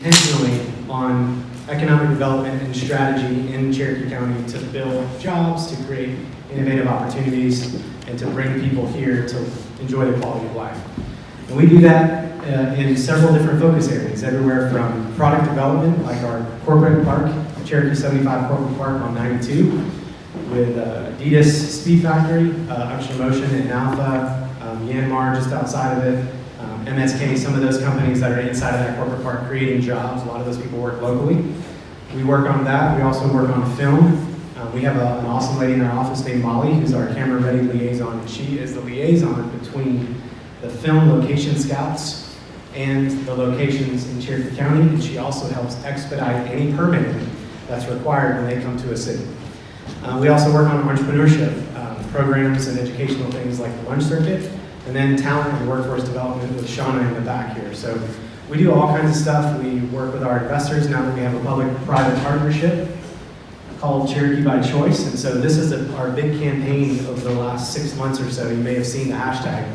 intentionally on economic development and strategy in Cherokee County to build jobs, to create innovative opportunities, and to bring people here to enjoy the quality of life. And we do that in several different focus areas, everywhere from product development, like our corporate park, Cherokee 75 Corporate Park on 92, with Adidas Speed Factory, Extra Motion and Alpha, Yanmar just outside of it, MSK, some of those companies that are inside of that corporate park creating jobs. A lot of those people work locally. We work on that. We also work on film. We have an awesome lady in our office named Molly, who's our camera-ready liaison, and she is the liaison between the film location scouts and the locations in Cherokee County, and she also helps expedite any permitting that's required when they come to a city. We also work on entrepreneurship programs and educational things like the lunch circuit, and then talent and workforce development with Shauna in the back here. So we do all kinds of stuff. We work with our investors now that we have a public-private partnership called Cherokee by Choice. And so this is our big campaign over the last 6 months or so. You may have seen the hashtag.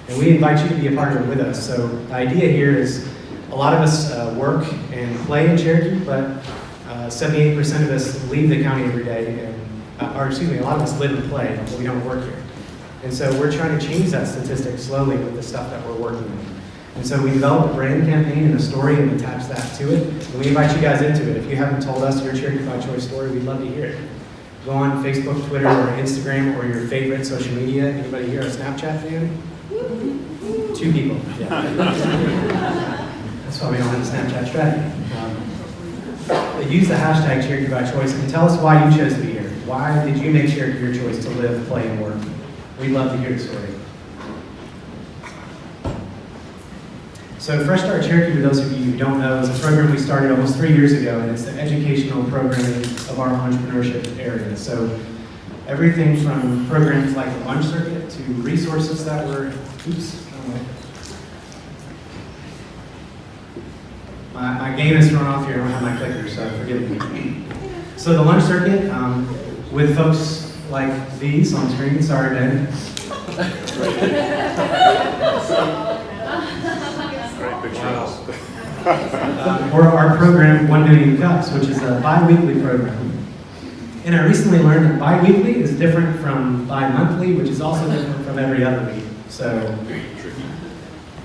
And we invite you to be a part of it with us. So the idea here is a lot of us work and play in Cherokee, but 78% of us leave the county every day, a lot of us live and play, but we don't work here. And so we're trying to change that statistic slowly with the stuff that we're working on. And so we developed a brand campaign and a story and attached that to it. And we invite you guys into it. If you haven't told us your Cherokee by Choice story, we'd love to hear it. Go on Facebook, Twitter, or Instagram, or your favorite social media. Anybody here a Snapchat fan? 2 people. Yeah. That's why we don't have a Snapchat strategy. Use the hashtag Cherokee by Choice and tell us why you chose to be here. Why did you make Cherokee your choice to live, play, and work? We'd love to hear the story. So Fresh Start Cherokee, for those of you who don't know, is a program we started almost 3 years ago, and it's the educational programming of our entrepreneurship area. So everything from programs like the lunch circuit to resources that were, my game is thrown off here. I don't have my clicker, so forgive me. So the lunch circuit, with folks like these on screen, sorry, Ben. Or our program, 1 Million Cups, which is a bi-weekly program. And I recently learned that bi-weekly is different from bi-monthly, which is also different from every other week. So,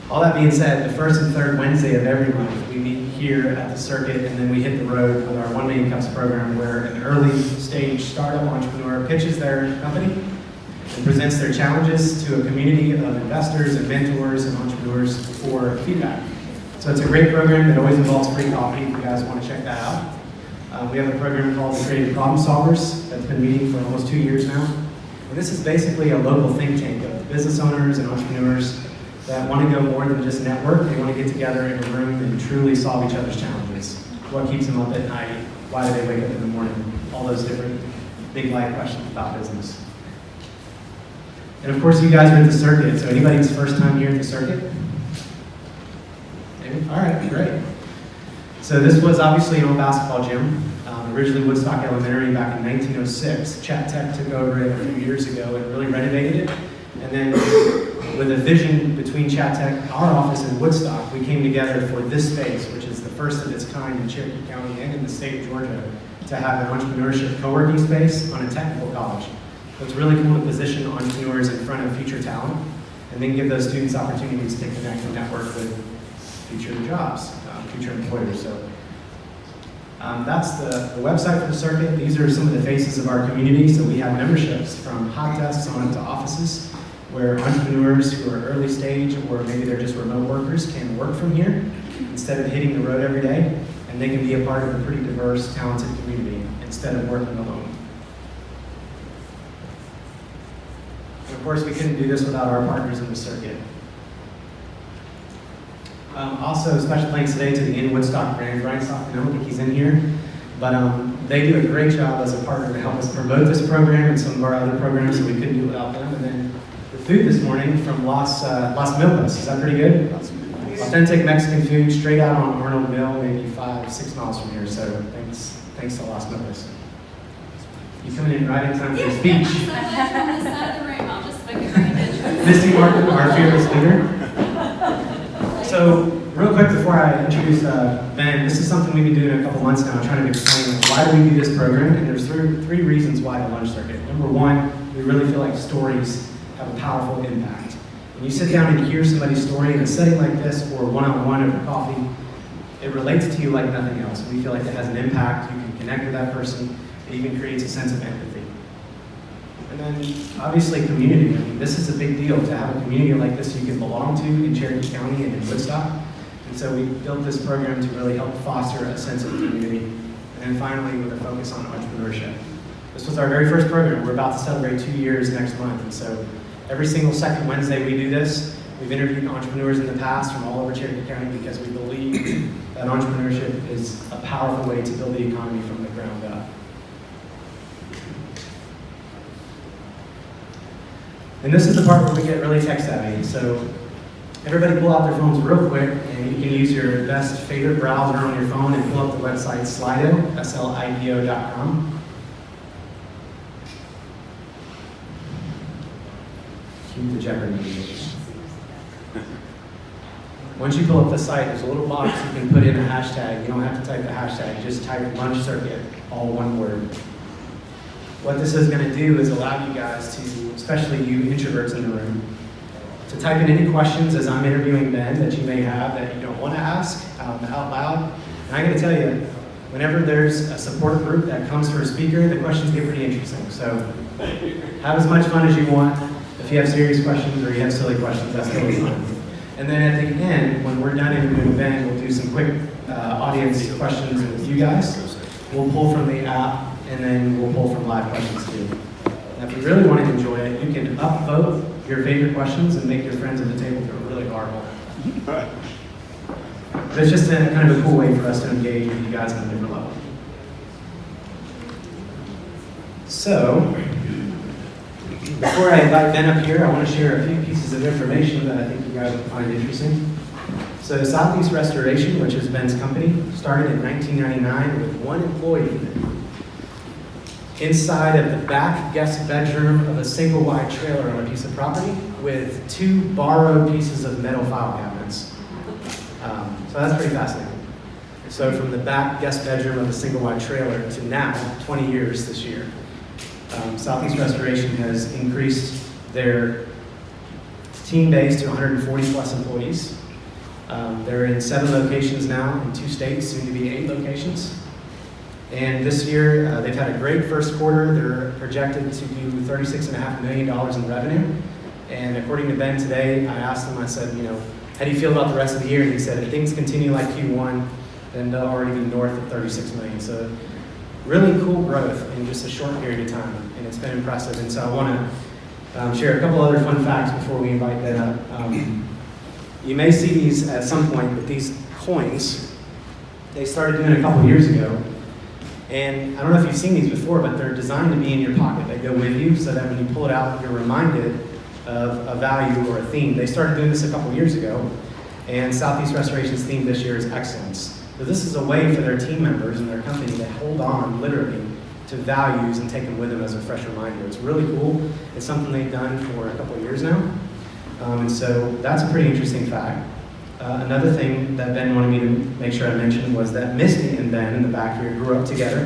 all that being said, the first and third Wednesday of every month, we meet here at the circuit, and then we hit the road with our 1 Million Cups program, where an early stage startup entrepreneur pitches their company and presents their challenges to a community of investors and mentors and entrepreneurs for feedback. So it's a great program that always involves free coffee if you guys want to check that out. We have a program called the Creative Problem Solvers that's been meeting for almost 2 years now. And this is basically a local think tank of business owners and entrepreneurs that want to go more than just network. They want to get together in a room and truly solve each other's challenges. What keeps them up at night? Why do they wake up in the morning? All those different big life questions about business. And of course, you guys are at the circuit. So anybody's first time here at the circuit? Maybe? All right, great. So this was obviously an old basketball gym. Originally Woodstock Elementary back in 1906. Chat Tech took over it a few years ago and really renovated it. And then with a vision between Chat Tech, our office in Woodstock, we came together for this space, which is the first of its kind in Cherokee County and in the state of Georgia, to have an entrepreneurship co-working space on a technical college. So it's really cool to position entrepreneurs in front of future talent and then give those students opportunities to connect and network with future jobs, future employers. So that's the website for the circuit. These are some of the faces of our community. So we have memberships from hot desks on up to offices, where entrepreneurs who are early stage or maybe they're just remote workers can work from here instead of hitting the road every day, and they can be a part of a pretty diverse, talented community instead of working alone. And of course, we couldn't do this without our partners in the circuit. Also, special thanks today to the In Woodstock brand. Brian Stockton, I don't think he's in here, but they do a great job as a partner to help us promote this program and some of our other programs, so we couldn't do it without them. And then the food this morning from Las Milpas, is that pretty good? Authentic Mexican food, straight out on Arnold Mill, maybe 5-6 miles from here. So thanks to Las Milpas. You coming in right in time for your speech. I'm on this side of the room. I'll just make a great picture. Misty Martin, our fearless leader. So real quick before I introduce Ben, this is something we've been doing a couple months now, trying to explain why do we do this program, and there's three reasons why the lunch circuit. Number one, we really feel like stories have a powerful impact. When you sit down and hear somebody's story in a setting like this, or one-on-one over coffee, it relates to you like nothing else. We feel like it has an impact. You can connect with that person. It even creates a sense of empathy. And then, obviously, community. I mean, this is a big deal to have a community like this you can belong to in Cherokee County and in Woodstock. And so we built this program to really help foster a sense of community. And then finally, with a focus on entrepreneurship. This was our very first program. We're about to celebrate 2 years next month. And so every single second Wednesday we do this. We've interviewed entrepreneurs in the past from all over Cherokee County because we believe that entrepreneurship is a powerful way to build the economy from the ground up. And this is the part where we get really tech savvy. So everybody pull out their phones real quick, and you can use your best favorite browser on your phone and pull up the website Slido, slido.com. Cue the Jeopardy music. Once you pull up the site, there's a little box you can put in a hashtag. You don't have to type the hashtag, just type lunch circuit, all one word. What this is going to do is allow you guys to, especially you introverts in the room, to type in any questions as I'm interviewing Ben that you may have that you don't want to ask out loud. And I'm going to tell you, whenever there's a support group that comes for a speaker, the questions get pretty interesting. So have as much fun as you want. If you have serious questions or you have silly questions, that's totally fine. And then at the end, when we're done interviewing Ben, we'll do some quick audience questions with you guys. We'll pull from the app, and then we'll pull from live questions too. Now, if you really want to enjoy it, you can upvote your favorite questions and make your friends at the table feel really horrible. But it's just a kind of a cool way for us to engage with you guys on a different level. So, before I invite Ben up here, I want to share a few pieces of information that I think you guys will find interesting. So Southeast Restoration, which is Ben's company, started in 1999 with one employee inside of the back guest bedroom of a single wide trailer on a piece of property with 2 borrowed pieces of metal file cabinets. So that's pretty fascinating. So from the back guest bedroom of a single wide trailer to now, 20 years this year. Southeast Restoration has increased their team base to 140 plus employees. They're in 7 locations now in 2 states, soon to be 8 locations. And this year, they've had a great first quarter. They're projected to do $36.5 million in revenue. And according to Ben today, I asked him, I said, how do you feel about the rest of the year? And he said, if things continue like Q1, then they'll already be north of 36 million. So really cool growth in just a short period of time, and it's been impressive. And so I want to share a couple other fun facts before we invite Ben up. You may see these at some point, but these coins, they started doing a couple years ago. And I don't know if you've seen these before, but they're designed to be in your pocket. They go with you so that when you pull it out, you're reminded of a value or a theme. They started doing this a couple years ago, and Southeast Restoration's theme this year is excellence. So this is a way for their team members and their company to hold on literally to values and take them with them as a fresh reminder. It's really cool. It's something they've done for a couple of years now. And so that's a pretty interesting fact. Another thing that Ben wanted me to make sure I mentioned was that Misty and Ben in the back here grew up together.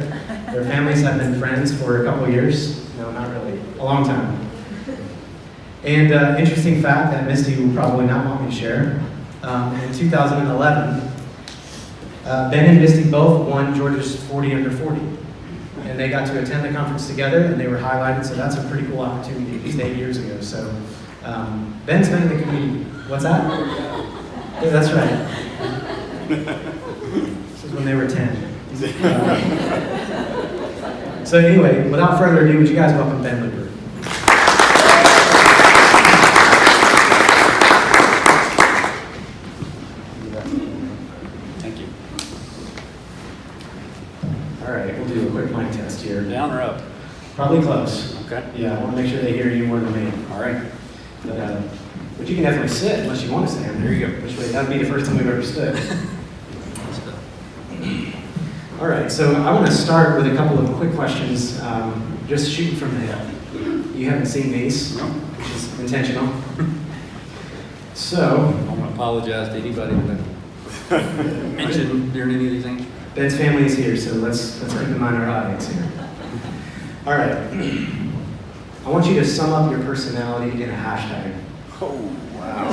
Their families have been friends for a couple of years. No, not really. A long time. And interesting fact that Misty will probably not want me to share. In 2011, Ben and Misty both won Georgia's 40 under 40. And they got to attend the conference together, and they were highlighted, so that's a pretty cool opportunity. At least 8 years ago. So Ben's been in the community. What's that? Yeah, that's right. This is when they were 10. So anyway, without further ado, would you guys welcome Ben Looper? Thank you. All right, we'll do a quick mic test here. Down or up? Probably close. Okay. Yeah, I want to make sure they hear you more than me. All right. But you can definitely sit unless you want to stand. There you go. Which way? That'd be the first time we've ever stood. All right, so I want to start with a couple of quick questions, just shooting from the hip. You haven't seen these, No. which is intentional. So, I want to apologize to anybody that mentioned during any of these things? Ben's family is here, so let's keep in mind our audience here. All right. I want you to sum up your personality in a hashtag. Oh, wow.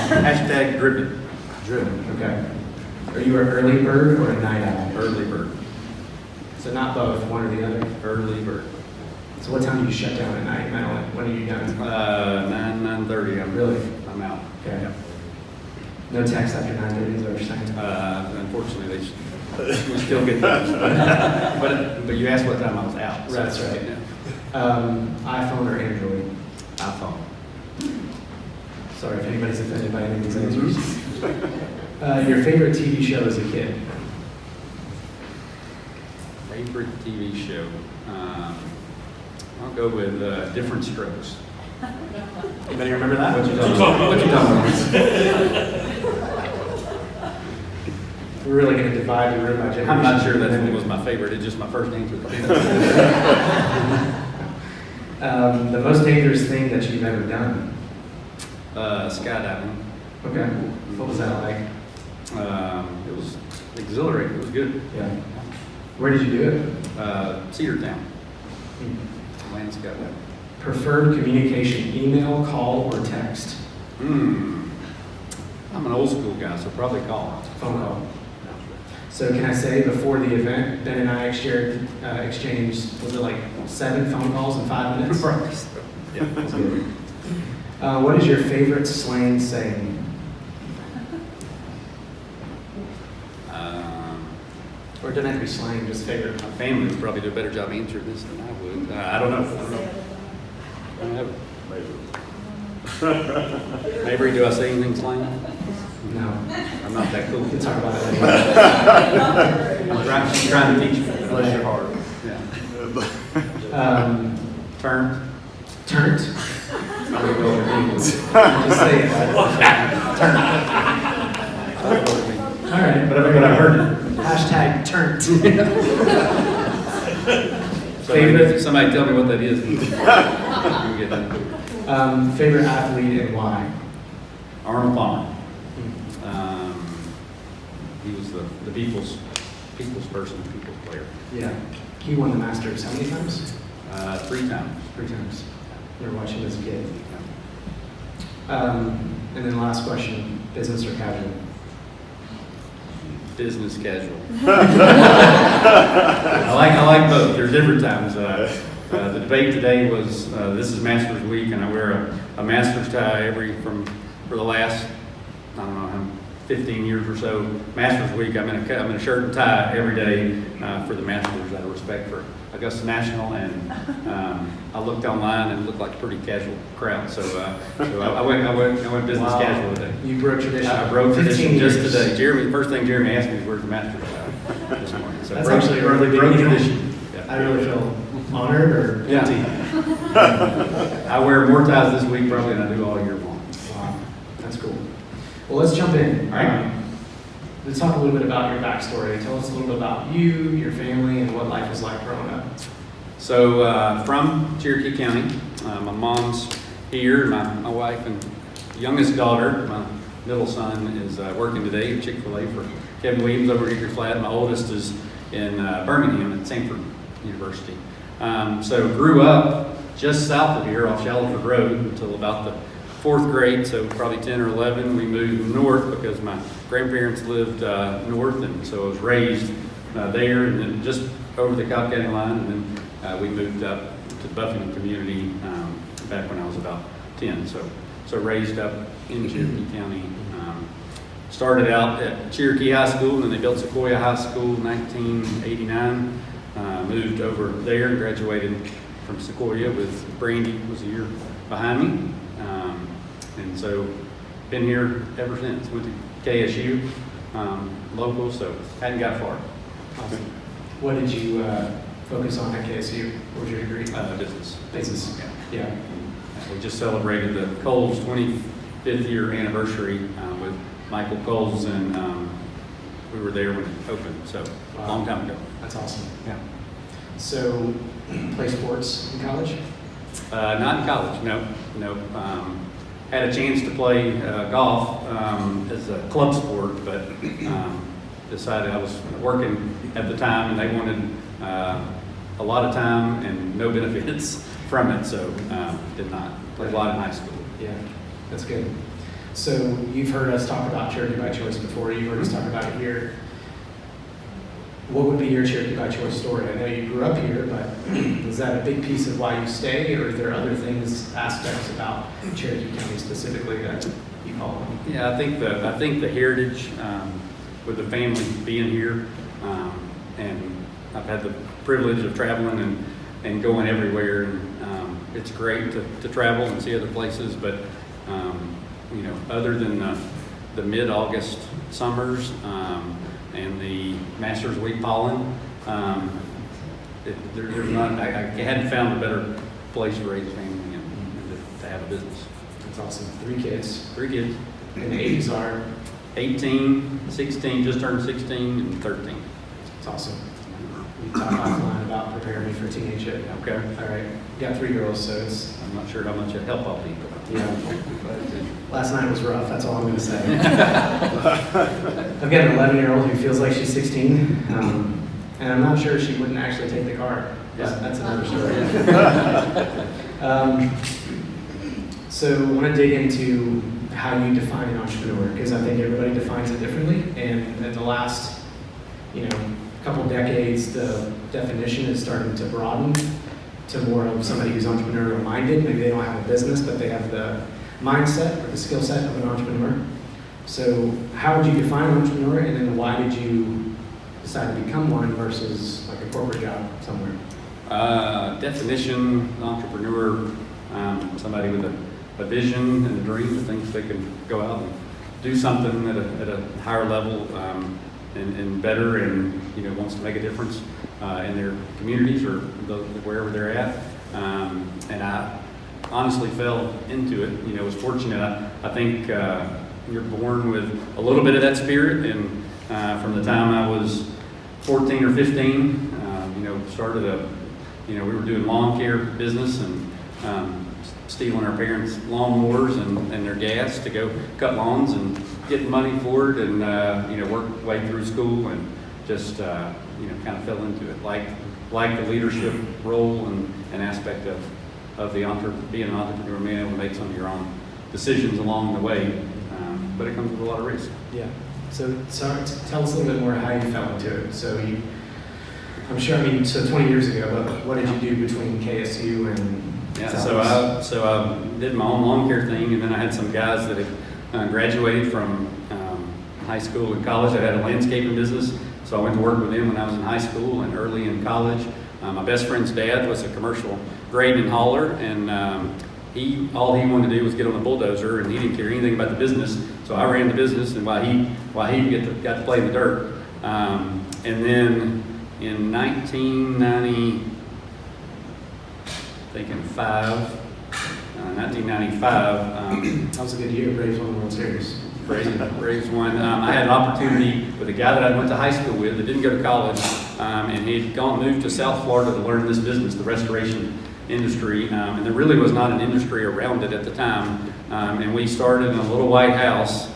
Hashtag driven. Driven, okay. Are you an early bird or a night owl? Early bird. So not both, one or the other. Early bird. So what time do you shut down at night? When are you done? 9:30. I'm out. Okay. Yeah. No text after 9:30 is what you're saying? Unfortunately, we still get those. But you asked what time I was out. So That's right. Yeah. iPhone or Android? iPhone. Sorry if anybody's offended by any of these answers. Your favorite TV show as a kid? Favorite TV show? I'll go with Different Strokes. Anybody remember that? What you talking about? What you talking We're really going to divide the room by generation. I'm not sure that one was my favorite. It's just my first answer. The most dangerous thing that you've ever done? Skydiving. Okay. What was that like? It was exhilarating. It was good. Yeah. Where did you do it? Cedartown. Land skydiving. Preferred communication, email, call, or text? I'm an old school guy, so probably call. Phone call. So can I say before the event, Ben and I exchanged, was it like 7 phone calls in 5 minutes? Yeah. That's good. What is your favorite slang saying? Or it doesn't have to be slang, just favorite. My family would probably do a better job answering this than I would. I don't know. I don't know. Maybe do I say anything slang? No. I'm not that cool. We can talk about it later. I'm trying to teach you. Bless your heart. Yeah. Turnt. Turnt? I'm going to go over English. Just say it. Turnt. All right, but I heard it. Hashtag turnt. Favorite? Somebody tell me what that is. You can get that. Favorite athlete and why? Arnold Palmer. He was the people's person, people's player. Yeah. He won the Masters how many times? 3 times. 3 times. You were watching as a kid. And then last question, business or casual? Business casual. I like both. There's different times. The debate today was this is Masters Week, and I wear a Masters tie for the last 15 years or so. Masters Week, I'm in a shirt and tie every day for the Masters out of respect for Augusta National, and I looked online and it looked like a pretty casual crowd, so I went business casual today. You broke tradition. I broke tradition 15 just years. today. The first thing Jeremy asked me is where's the Masters this morning. So That's actually a really big broke deal. tradition. Yeah. I really feel honored or guilty. I wear more ties this week probably than I do all year long. Wow, that's cool. Well, let's jump in. All right. Let's talk a little bit about your backstory. Tell us a little bit about you, your family, and what life was like growing up. So from Cherokee County, my mom's here. My wife and youngest daughter, my middle son, is working today at Chick-fil-A for Kevin Williams over at Hickory Flat. My oldest is in Birmingham at Sanford University. So grew up just south of here off Shallowford Road until about the 4th grade, so probably 10 or 11. We moved north because my grandparents lived north, and so I was raised there, and then just over the Cobb County line, and then we moved up to the Buffington community back when I was about 10. So raised up in Cherokee County. Started out at Cherokee High School, and then they built Sequoyah High School in 1989. Moved over there and graduated from Sequoyah with Brandy was a year behind me. And so been here ever since. Went to KSU, local, so hadn't got far. Awesome. What did you focus on at KSU? What was your degree? Business. Business. Yeah. We just celebrated the Coles 25th year anniversary with Michael Coles, and we were there when it opened, so a long time ago. That's awesome. Yeah. So, play sports in college? Not in college, no. Had a chance to play golf as a club sport, but decided I was working at the time and they wanted a lot of time and no benefits from it, so did not play a lot in high school. Yeah, that's good. So you've heard us talk about Cherokee by Choice before. You've heard us talk about it here. What would be your Cherokee by Choice story? I know you grew up here, but is that a big piece of why you stay, or are there other things, aspects about Cherokee County specifically that you call on? Yeah, I think the heritage with the family being here, and I've had the privilege of traveling and going everywhere, and it's great to travel and see other places, but other than the mid-August summers and the Masters Week pollen, there's not. I hadn't found a better place to raise a family and to have a business. That's awesome. 3 kids. 3 kids. And the ages are? 18, 16, just turned 16, and 13. It's awesome. We talked offline about preparing me for teenagehood. Okay. All right. You got 3 girls, so it's. I'm not sure how much help I'll be. Yeah. Last night was rough. That's all I'm going to say. I've got an 11-year-old who feels like she's 16, and I'm not sure she wouldn't actually take the car. That's another story. So I want to dig into how you define an entrepreneur, because I think everybody defines it differently, and in the last, couple decades, the definition is starting to broaden to more of somebody who's entrepreneurial minded. Maybe they don't have a business, but they have the mindset or the skill set of an entrepreneur. So how would you define an entrepreneur, and then why did you decide to become one versus like a corporate job somewhere? Definition, entrepreneur, somebody with a vision and a dream that thinks they can go out and do something at a higher level and better, and wants to make a difference in their communities or wherever they're at. And I honestly fell into it. Was fortunate. I think you're born with a little bit of that spirit, and from the time I was 14 or 15, started we were doing lawn care business and stealing our parents' lawnmowers and their gas to go cut lawns and getting money for it, and worked way through school and just kind of fell into it, like the leadership role and aspect of being an entrepreneur, being able to make some of your own decisions along the way, but it comes with a lot of risk. Yeah. So tell us a little bit more how you fell into it. So I'm sure, so 20 years ago, but what did you do between KSU and? Yeah, so I did my own lawn care thing, and then I had some guys that had graduated from high school and college that had a landscaping business. So I went to work with them when I was in high school and early in college. My best friend's dad was a commercial grading and hauler, and all he wanted to do was get on a bulldozer, and he didn't care anything about the business. So I ran the business, and while he got to play in the dirt. And then in 1995, that was a good year. Braves won the World Series. Braves won. I had an opportunity with a guy that I went to high school with that didn't go to college, and he had moved to South Florida to learn this business, the restoration industry, and there really was not an industry around it at the time. And we started in a little white house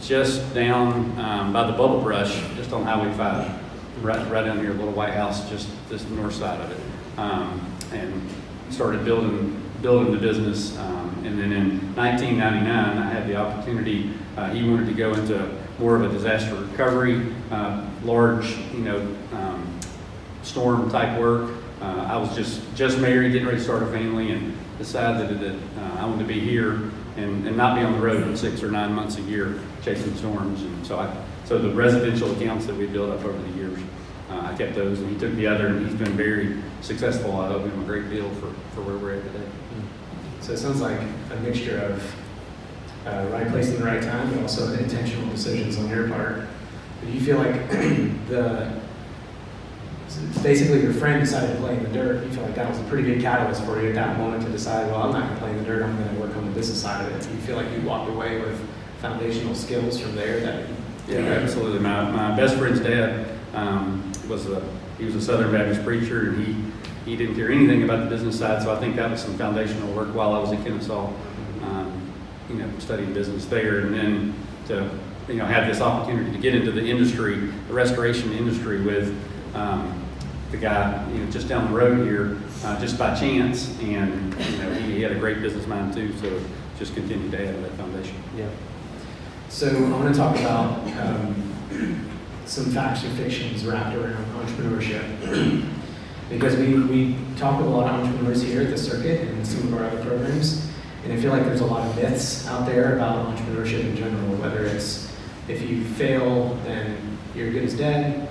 just down by the Bubble Brush, just on Highway 5, right down here, a little white house, just the north side of it, and started building the business. And then in 1999, I had the opportunity. He wanted to go into more of a disaster recovery, large, storm type work. I was just married, getting ready to start a family, and decided that I wanted to be here and not be on the road 6 or 9 months a year chasing storms. And so the residential accounts that we built up over the years, I kept those, and he took the other, and he's been very successful. I owe him a great deal for where we're at today. So it sounds like a mixture of right place in the right time, but also intentional decisions on your part. Do you feel like basically your friend decided to play in the dirt? You feel like that was a pretty big catalyst for you at that moment to decide, well, I'm not going to play in the dirt, I'm going to work on the business side of it. Do you feel like you walked away with foundational skills from there that? Yeah, absolutely. My best friend's dad he was a Southern Baptist preacher, and he didn't care anything about the business side, so I think that was some foundational work while I was at Kennesaw, studying business there, and then to have this opportunity to get into the industry, the restoration industry with the guy just down the road here, just by chance, and he had a great business mind too, so just continued to add to that foundation. Yeah. So I want to talk about some facts and fictions wrapped around entrepreneurship. Because we talk with a lot of entrepreneurs here at the circuit and some of our other programs, and I feel like there's a lot of myths out there about entrepreneurship in general, whether it's if you fail, then you're good as dead,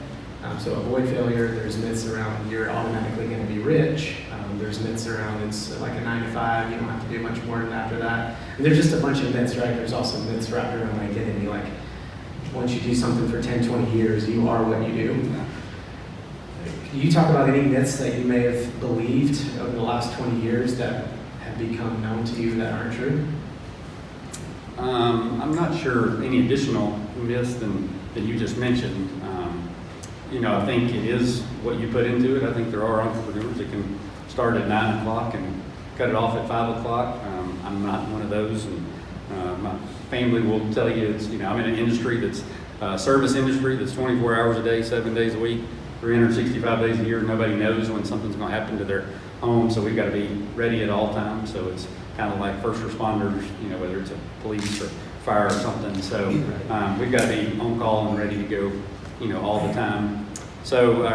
so avoid failure. There's myths around you're automatically going to be rich. There's myths around it's like a 9 to 5, you don't have to do much more than after that. And there's just a bunch of myths, right? There's also myths wrapped around identity, like once you do something for 10, 20 years, you are what you do. Can you talk about any myths that you may have believed over the last 20 years that have become known to you that aren't true? I'm not sure any additional myths than you just mentioned. I think it is what you put into it. I think there are entrepreneurs that can start at 9 o'clock and cut it off at 5 o'clock. I'm not one of those, and my family will tell you I'm in an industry that's service industry that's 24 hours a day, 7 days a week, 365 days a year. Nobody knows when something's going to happen to their home, so we've got to be ready at all times. So it's kind of like first responders, whether it's a police or fire or something. So we've got to be on call and ready to go, all the time. So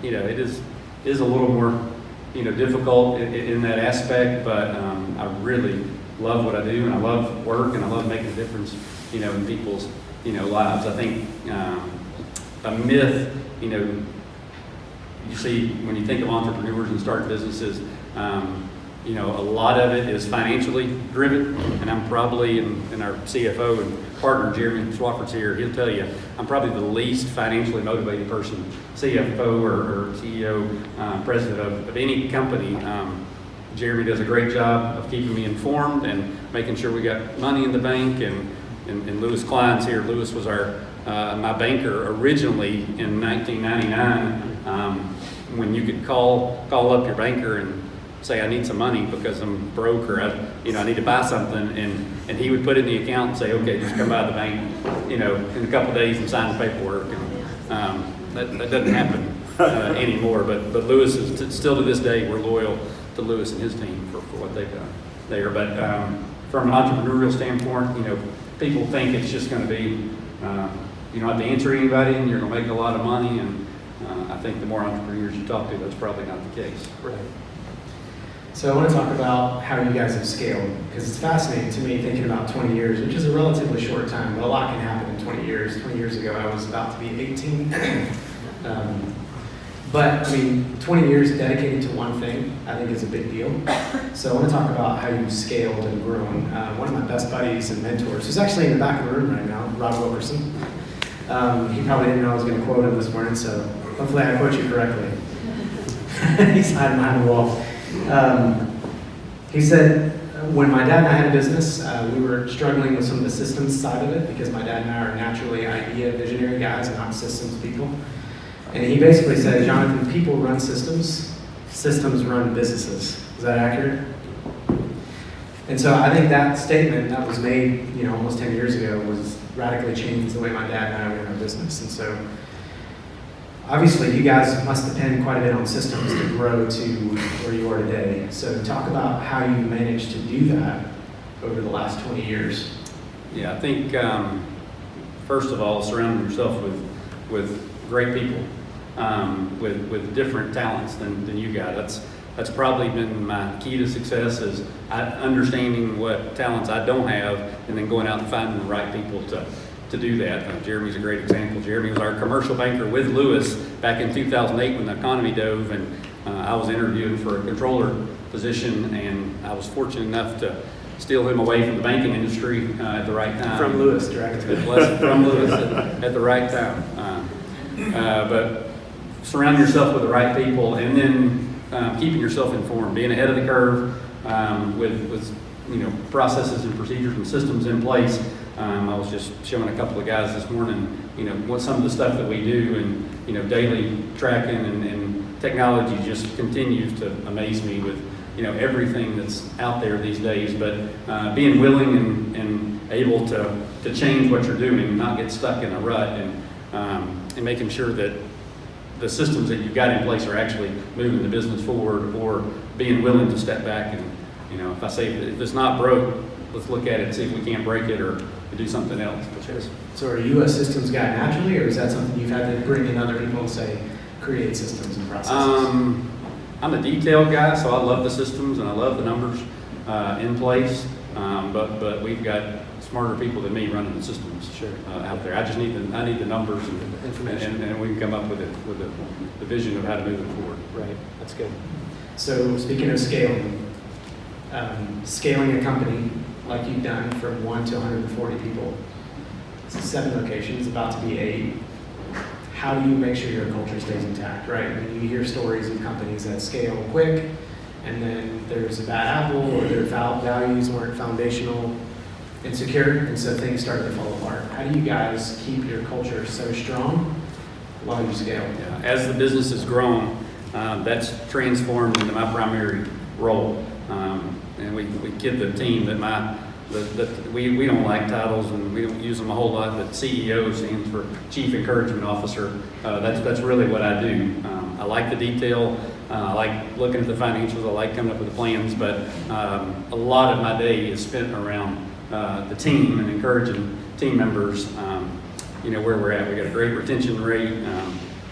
it is a little more difficult in that aspect, but I really love what I do, and I love work, and I love making a difference, in people's lives. I think a myth, you see when you think of entrepreneurs and starting businesses, a lot of it is financially driven, and I'm probably, and our CFO and partner, Jeremy Swafford's here, he'll tell you, I'm probably the least financially motivated person, CFO or CEO, president of any company. Jeremy does a great job of keeping me informed and making sure we got money in the bank, and Lewis Klein's here. Lewis was my banker originally in 1999, when you could call up your banker and say, I need some money because I'm broke, or I need to buy something, and he would put it in the account and say, okay, just come by the bank, in a couple of days and sign the paperwork. And that doesn't happen anymore. But Lewis is still to this day, we're loyal to Lewis and his team for what they've done there. But from an entrepreneurial standpoint, people think it's just going to be, you don't have to answer anybody and you're going to make a lot of money. And I think the more entrepreneurs you talk to, that's probably not the case. Right. So I want to talk about how you guys have scaled, because it's fascinating to me thinking about 20 years, which is a relatively short time, but a lot can happen in 20 years. 20 years ago, I was about to be 18. But 20 years dedicated to one thing, I think is a big deal. So I want to talk about how you've scaled and grown. One of my best buddies and mentors, who's actually in the back of the room right now, Rob Wilkerson. He probably didn't know I was going to quote him this morning, so hopefully I quote you correctly. He's hiding behind the wall. He said, when my dad and I had a business, we were struggling with some of the systems side of it, because my dad and I are naturally idea visionary guys and not systems people. And he basically said, Jonathan, people run systems, systems run businesses. Is that accurate? And so I think that statement that was made, almost 10 years ago was radically changed the way my dad and I ran our business. And so obviously you guys must depend quite a bit on systems to grow to where you are today. So talk about how you managed to do that over the last 20 years. Yeah, I think first of all, surrounding yourself with great people, with different talents than you got. That's probably been my key to success, is understanding what talents I don't have and then going out and finding the right people to do that. Jeremy's a great example. Jeremy was our commercial banker with Lewis back in 2008 when the economy dove, and I was interviewing for a controller position, and I was fortunate enough to steal him away from the banking industry at the right time. From Lewis, directly. From Lewis at the right time. But surround yourself with the right people, and then keeping yourself informed, being ahead of the curve with processes and procedures and systems in place. I was just showing a couple of guys this morning, what some of the stuff that we do, and daily tracking and technology just continues to amaze me with, everything that's out there these days, but being willing and able to change what you're doing and not get stuck in a rut, and making sure that the systems that you've got in place are actually moving the business forward, or being willing to step back and, if I say if it's not broke, let's look at it and see if we can't break it or do something else. So are you a systems guy naturally, or is that something you've had to bring in other people and say, create systems and processes? I'm a detail guy, so I love the systems and I love the numbers in place, but we've got smarter people than me running the systems out there. I need the numbers and information, and we can come up with the vision of how to move it forward. Right, that's good. So speaking of scaling a company like you've done from 1 to 140 people, it's 7 locations, about to be 8. How do you make sure your culture stays intact, right? I mean, you hear stories of companies that scale quick, and then there's a bad apple, or their values weren't foundational and secure, and so things start to fall apart. How do you guys keep your culture so strong while you scale? Yeah. As the business has grown, that's transformed into my primary role, and we kid the team that we don't like titles and we don't use them a whole lot, but CEO stands for Chief Encouragement Officer. That's really what I do. I like the detail. I like looking at the financials. I like coming up with the plans, but a lot of my day is spent around the team and encouraging team members, where we're at. We got a great retention rate.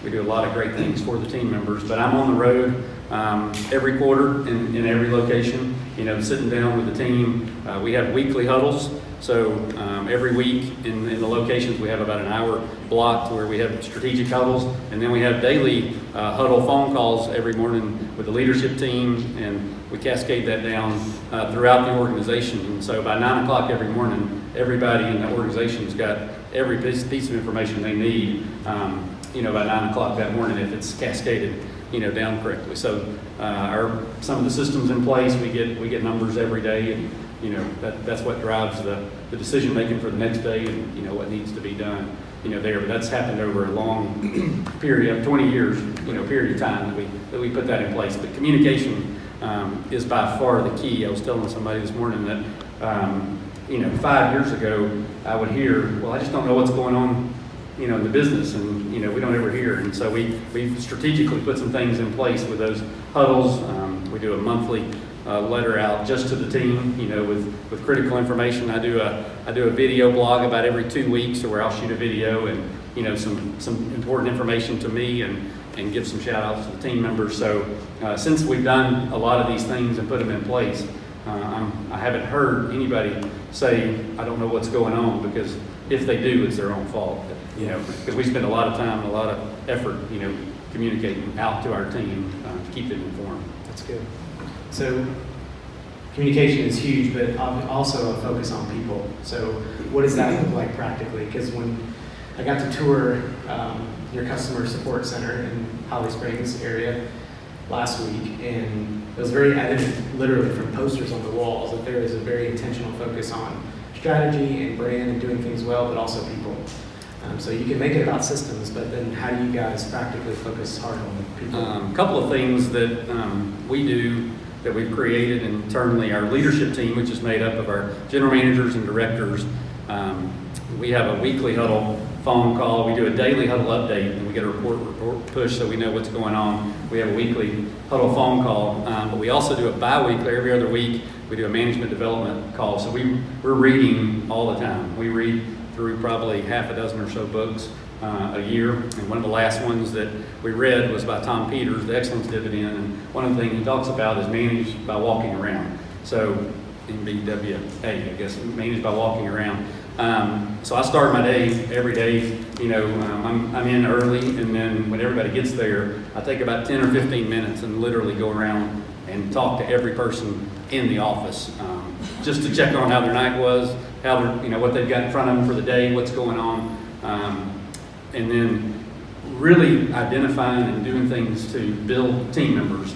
We do a lot of great things for the team members, but I'm on the road every quarter in every location, sitting down with the team. We have weekly huddles, so every week in the locations we have about an hour blocked where we have strategic huddles, and then we have daily huddle phone calls every morning with the leadership team, and we cascade that down throughout the organization. And so by 9 o'clock every morning, everybody in the organization's got every piece of information they need, by 9 o'clock that morning if it's cascaded down correctly. So some of the systems in place, we get numbers every day, and that's what drives the decision making for the next day, and what needs to be done there. But that's happened over a long period of 20 years, period of time that we put that in place. But communication is by far the key. I was telling somebody this morning that 5 years ago I would hear, well, I just don't know what's going on in the business, and we don't ever hear. And so we've strategically put some things in place with those huddles. We do a monthly letter out just to the team, with critical information. I do a video blog about every 2 weeks, where I'll shoot a video and some important information to me and give some shout outs to the team members. So since we've done a lot of these things and put them in place, I haven't heard anybody say, I don't know what's going on, because if they do, it's their own fault. Because we spend a lot of time and a lot of effort, communicating out to our team to keep them informed. That's good. So communication is huge, but also a focus on people. So what does that look like practically? Because when I got to tour your customer support center in Holly Springs area last week, and it was very evident, literally from posters on the walls, that there is a very intentional focus on strategy and brand and doing things well, but also people. So you can make it about systems, but then how do you guys practically focus hard on people? A couple of things that we do that we've created internally. Our leadership team, which is made up of our general managers and directors, we have a weekly huddle phone call. We do a daily huddle update, and we get a report push so we know what's going on. We have a weekly huddle phone call, but we also do a bi-weekly, every other week, we do a management development call. So we're reading all the time. We read through probably half a dozen or so books a year. And one of the last ones that we read was by Tom Peters, The Excellence Dividend. And one of the things he talks about is managed by walking around. So MBWA, I guess, managed by walking around. So I start my day every day, I'm in early, and then when everybody gets there, I take about 10 or 15 minutes and literally go around and talk to every person in the office, just to check on how their night was, how they're, what they've got in front of them for the day, what's going on, and then really identifying and doing things to build team members.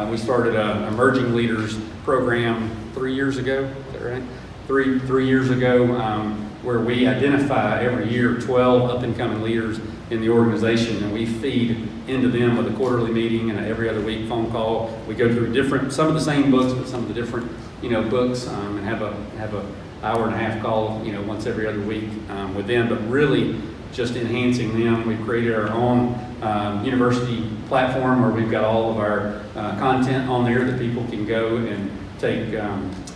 We started an emerging leaders program 3 years ago. Is that right? Three years ago, where we identify every year 12 up-and-coming leaders in the organization, and we feed into them with a quarterly meeting and an every other week phone call. We go through some of the same books, but some of the different, books, and have a hour and a half call, once every other week with them, but really just enhancing them. We've created our own university platform where we've got all of our content on there that people can go and take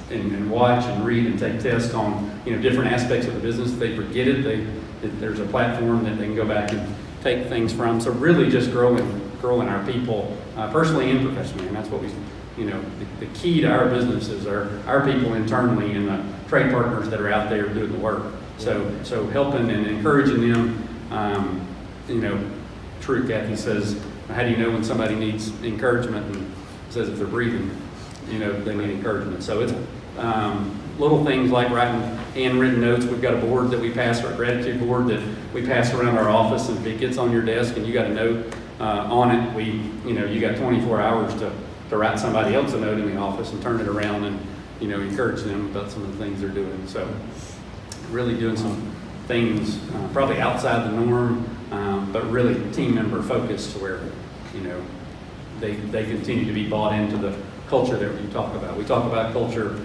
and watch and read and take tests on different aspects of the business. If they forget it, there's a platform that they can go back and take things from. So really just growing our people personally and professionally, and that's what we, the key to our business is our people internally and the trade partners that are out there doing the work. So helping and encouraging them. True, Kathy says, how do you know when somebody needs encouragement? And says if they're breathing, they need encouragement. So it's little things like writing handwritten notes. We've got a board that we pass, our gratitude board that we pass around our office, and if it gets on your desk and you got a note on it, you got 24 hours to write somebody else a note in the office and turn it around and encourage them about some of the things they're doing. So really doing some things probably outside the norm, but really team member focused to where they continue to be bought into the culture that we talk about. We talk about culture,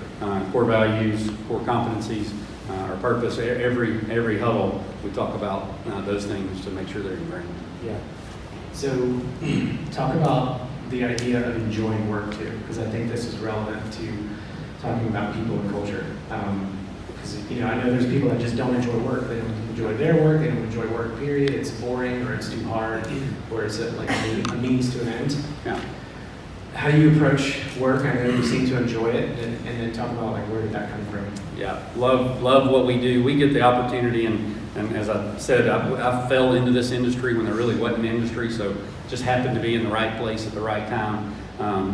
core values, core competencies, our purpose. Every huddle, we talk about those things to make sure they're ingrained. Yeah. So talk about the idea of enjoying work too, because I think this is relevant to talking about people and culture. Because I know there's people that just don't enjoy work. They don't enjoy their work. They don't enjoy work. Period. It's boring, or it's too hard, or it's like a means to an end. Yeah. How do you approach work? I know you seem to enjoy it, and then talk about where did that come from? Yeah, love what we do. We get the opportunity, and as I said, I fell into this industry when there really wasn't an industry, so just happened to be in the right place at the right time.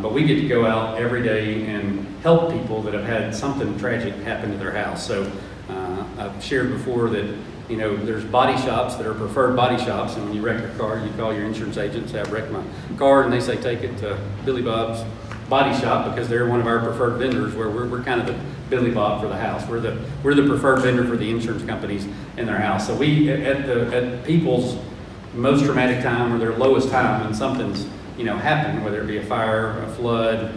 But we get to go out every day and help people that have had something tragic happen to their house. So I've shared before that there's body shops that are preferred body shops, and when you wreck your car, you call your insurance agent, say, I've wrecked my car, and they say, take it to Billy Bob's body shop because they're one of our preferred vendors, where we're kind of the Billy Bob for the house. We're the preferred vendor for the insurance companies in their house. So we, at people's most traumatic time or their lowest time when something's, happened, whether it be a fire, a flood,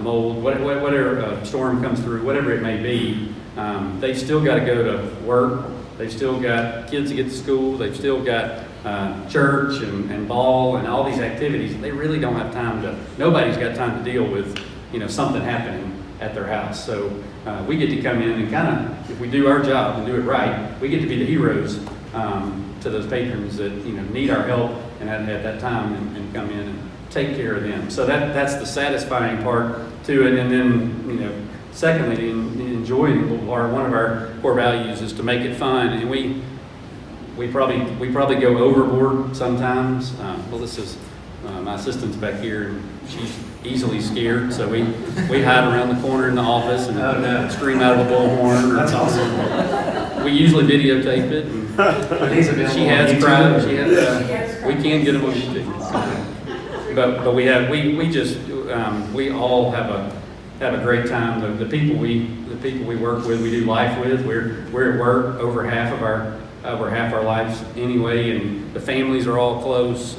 mold, whatever, a storm comes through, whatever it may be, they've still got to go to work. They've still got kids to get to school. They've still got church and ball and all these activities. They really don't have time nobody's got time to deal with, something happening at their house. So we get to come in and kind of, if we do our job and do it right, we get to be the heroes to those patrons that, need our help and at that time and come in and take care of them. So that's the satisfying part to it. And then, secondly, the enjoying part, one of our core values is to make it fun, and we probably go overboard sometimes. This is my assistant's back here, and she's easily scared, so we hide around the corner in the office and scream out of a bullhorn. That's awesome. We usually videotape it, and she has cried. We can get them on YouTube. But we all have a great time. The people we work with, we do life with. We're at work over half our lives anyway, and the families are all close.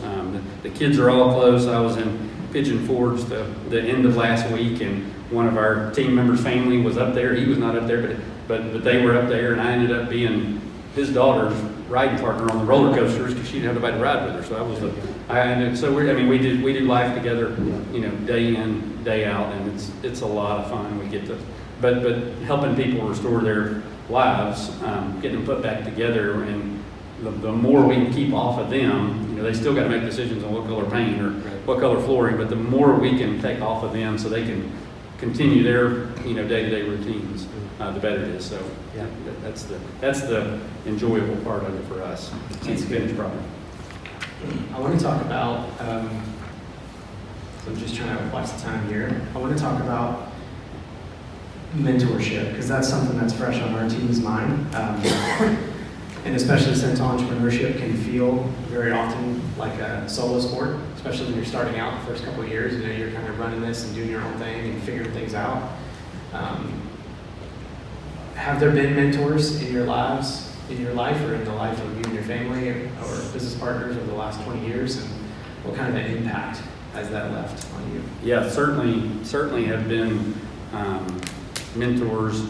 The kids are all close. I was in Pigeon Forge the end of last week, and one of our team members' family was up there. He was not up there, but they were up there, and I ended up being his daughter's riding partner on the roller coasters because she didn't have anybody to ride with her. So we do life together, day in, day out, and it's a lot of fun. We get to, but helping people restore their lives, getting them put back together, and the more we can keep off of them, they still got to make decisions on what color paint or what color flooring, but the more we can take off of them so they can continue their day-to-day routines, the better it is. So yeah, that's the enjoyable part of it for us. It's the finished product. I want to talk about, so I'm just trying to watch the time here. I want to talk about mentorship, because that's something that's fresh on our team's mind. And especially since entrepreneurship can feel very often like a solo sport, especially when you're starting out the first couple of years, you're kind of running this and doing your own thing and figuring things out. have there been mentors in your life or in the life of you and your family or business partners over the last 20 years? And what kind of an impact has that left on you? Yeah, certainly have been mentors.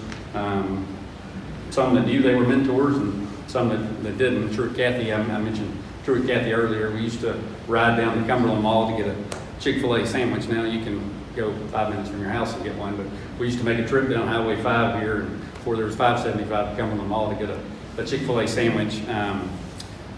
Some that knew they were mentors and some that didn't. Kathy, I mentioned Kathy earlier. We used to ride down to Cumberland Mall to get a Chick-fil-A sandwich. Now you can go 5 minutes from your house and get one, but we used to make a trip down Highway 5 here, and before there was 575 to Cumberland Mall to get a Chick-fil-A sandwich.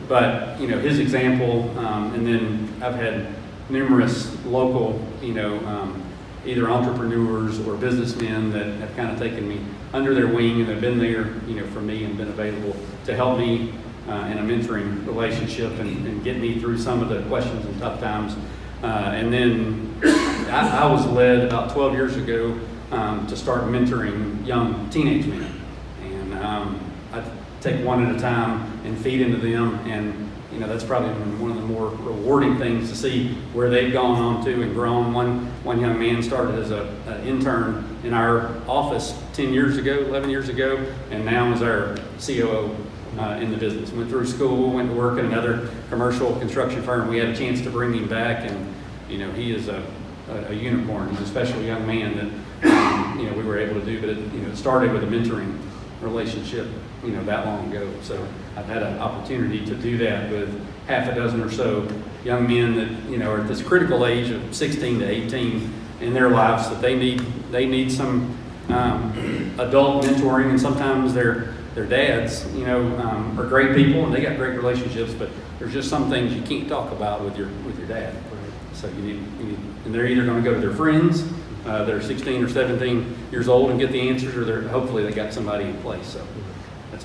But his example, and then I've had numerous local, either entrepreneurs or businessmen that have kind of taken me under their wing and have been there, for me and been available to help me in a mentoring relationship and get me through some of the questions and tough times. And then I was led about 12 years ago to start mentoring young teenage men. And I take one at a time and feed into them. And that's probably one of the more rewarding things to see where they've gone on to and grown. One young man started as an intern in our office 11 years ago, and now is our COO in the business. Went through school, went to work at another commercial construction firm. We had a chance to bring him back, and he is a unicorn. He's a special young man that we were able to do. But it started with a mentoring relationship that long ago. So I've had an opportunity to do that with half a dozen or so young men that are at this critical age of 16 to 18 in their lives, that they need some adult mentoring. And sometimes their dads are great people and they got great relationships, but there's just some things you can't talk about with your dad. So you need and they're either going to go to their friends that are 16 or 17 years old and get the answers, or hopefully they got somebody in place. So that's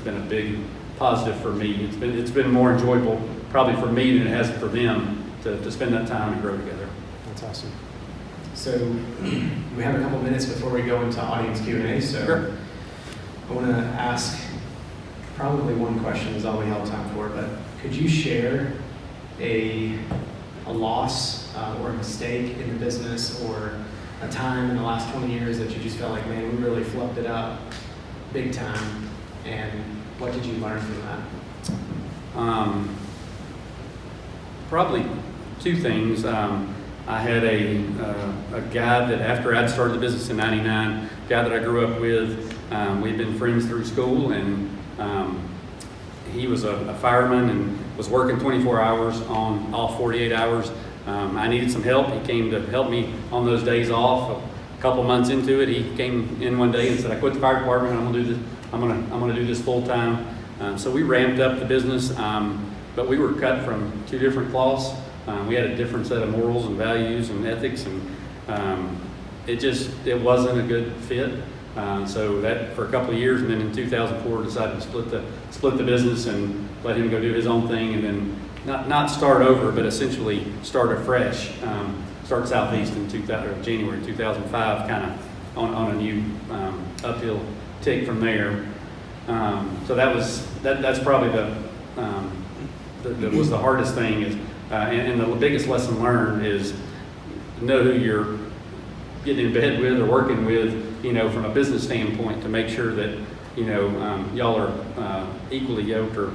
been a big positive for me. It's been more enjoyable probably for me than it has for them to spend that time and grow together. That's awesome. So we have a couple minutes before we go into audience Q&A. So sure. I want to ask probably one question is all we have time for, but could you share a loss or a mistake in the business or a time in the last 20 years that you just felt like, man, we really flubbed it up big time, and what did you learn from that? Probably two things. I had a guy that after I'd started the business in '99, guy that I grew up with, we'd been friends through school, and he was a fireman and was working 24 hours on all 48 hours. I needed some help. He came to help me on those days off. A couple months into it, he came in one day and said, "I quit the fire department. I'm gonna do this. I'm gonna do this full time." So we ramped up the business, but we were cut from two different cloths. We had a different set of morals and values and ethics, and it wasn't a good fit. So that for a couple of years, and then in 2004 decided to split the business and let him go do his own thing, and then not start over, but essentially start afresh. Start Southeast in January 2005, kind of on a new uphill take from there. So that's probably was the hardest thing is, and the biggest lesson learned is know who you're getting in bed with or working with, from a business standpoint, to make sure that y'all are equally yoked or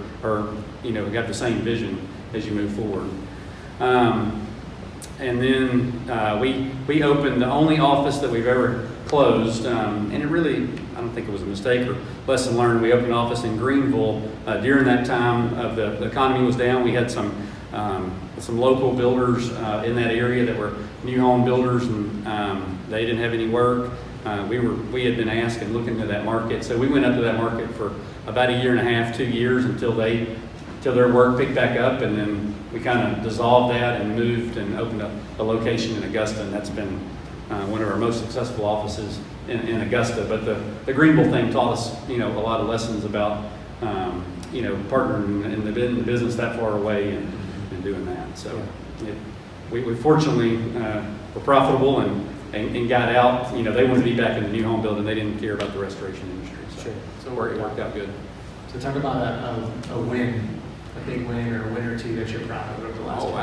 got the same vision as you move forward. And then we opened the only office that we've ever closed, and it really, I don't think it was a mistake or lesson learned. We opened an office in Greenville during that time of the economy was down. We had some local builders in that area that were new home builders, and they didn't have any work. We had been asked and looking into that market, so we went up to that market for about a year and a half, 2 years until their work picked back up, and then we kind of dissolved that and moved and opened up a location in Augusta, and that's been one of our most successful offices in Augusta. But the Greenville thing taught us, a lot of lessons about, partnering in the business that far away and doing that. So we fortunately were profitable and got out. They wanted to be back in the new home building. They didn't care about the restoration industry. So it worked out good. So talk about a win, a big win or a win or two that you're proud of over the last year.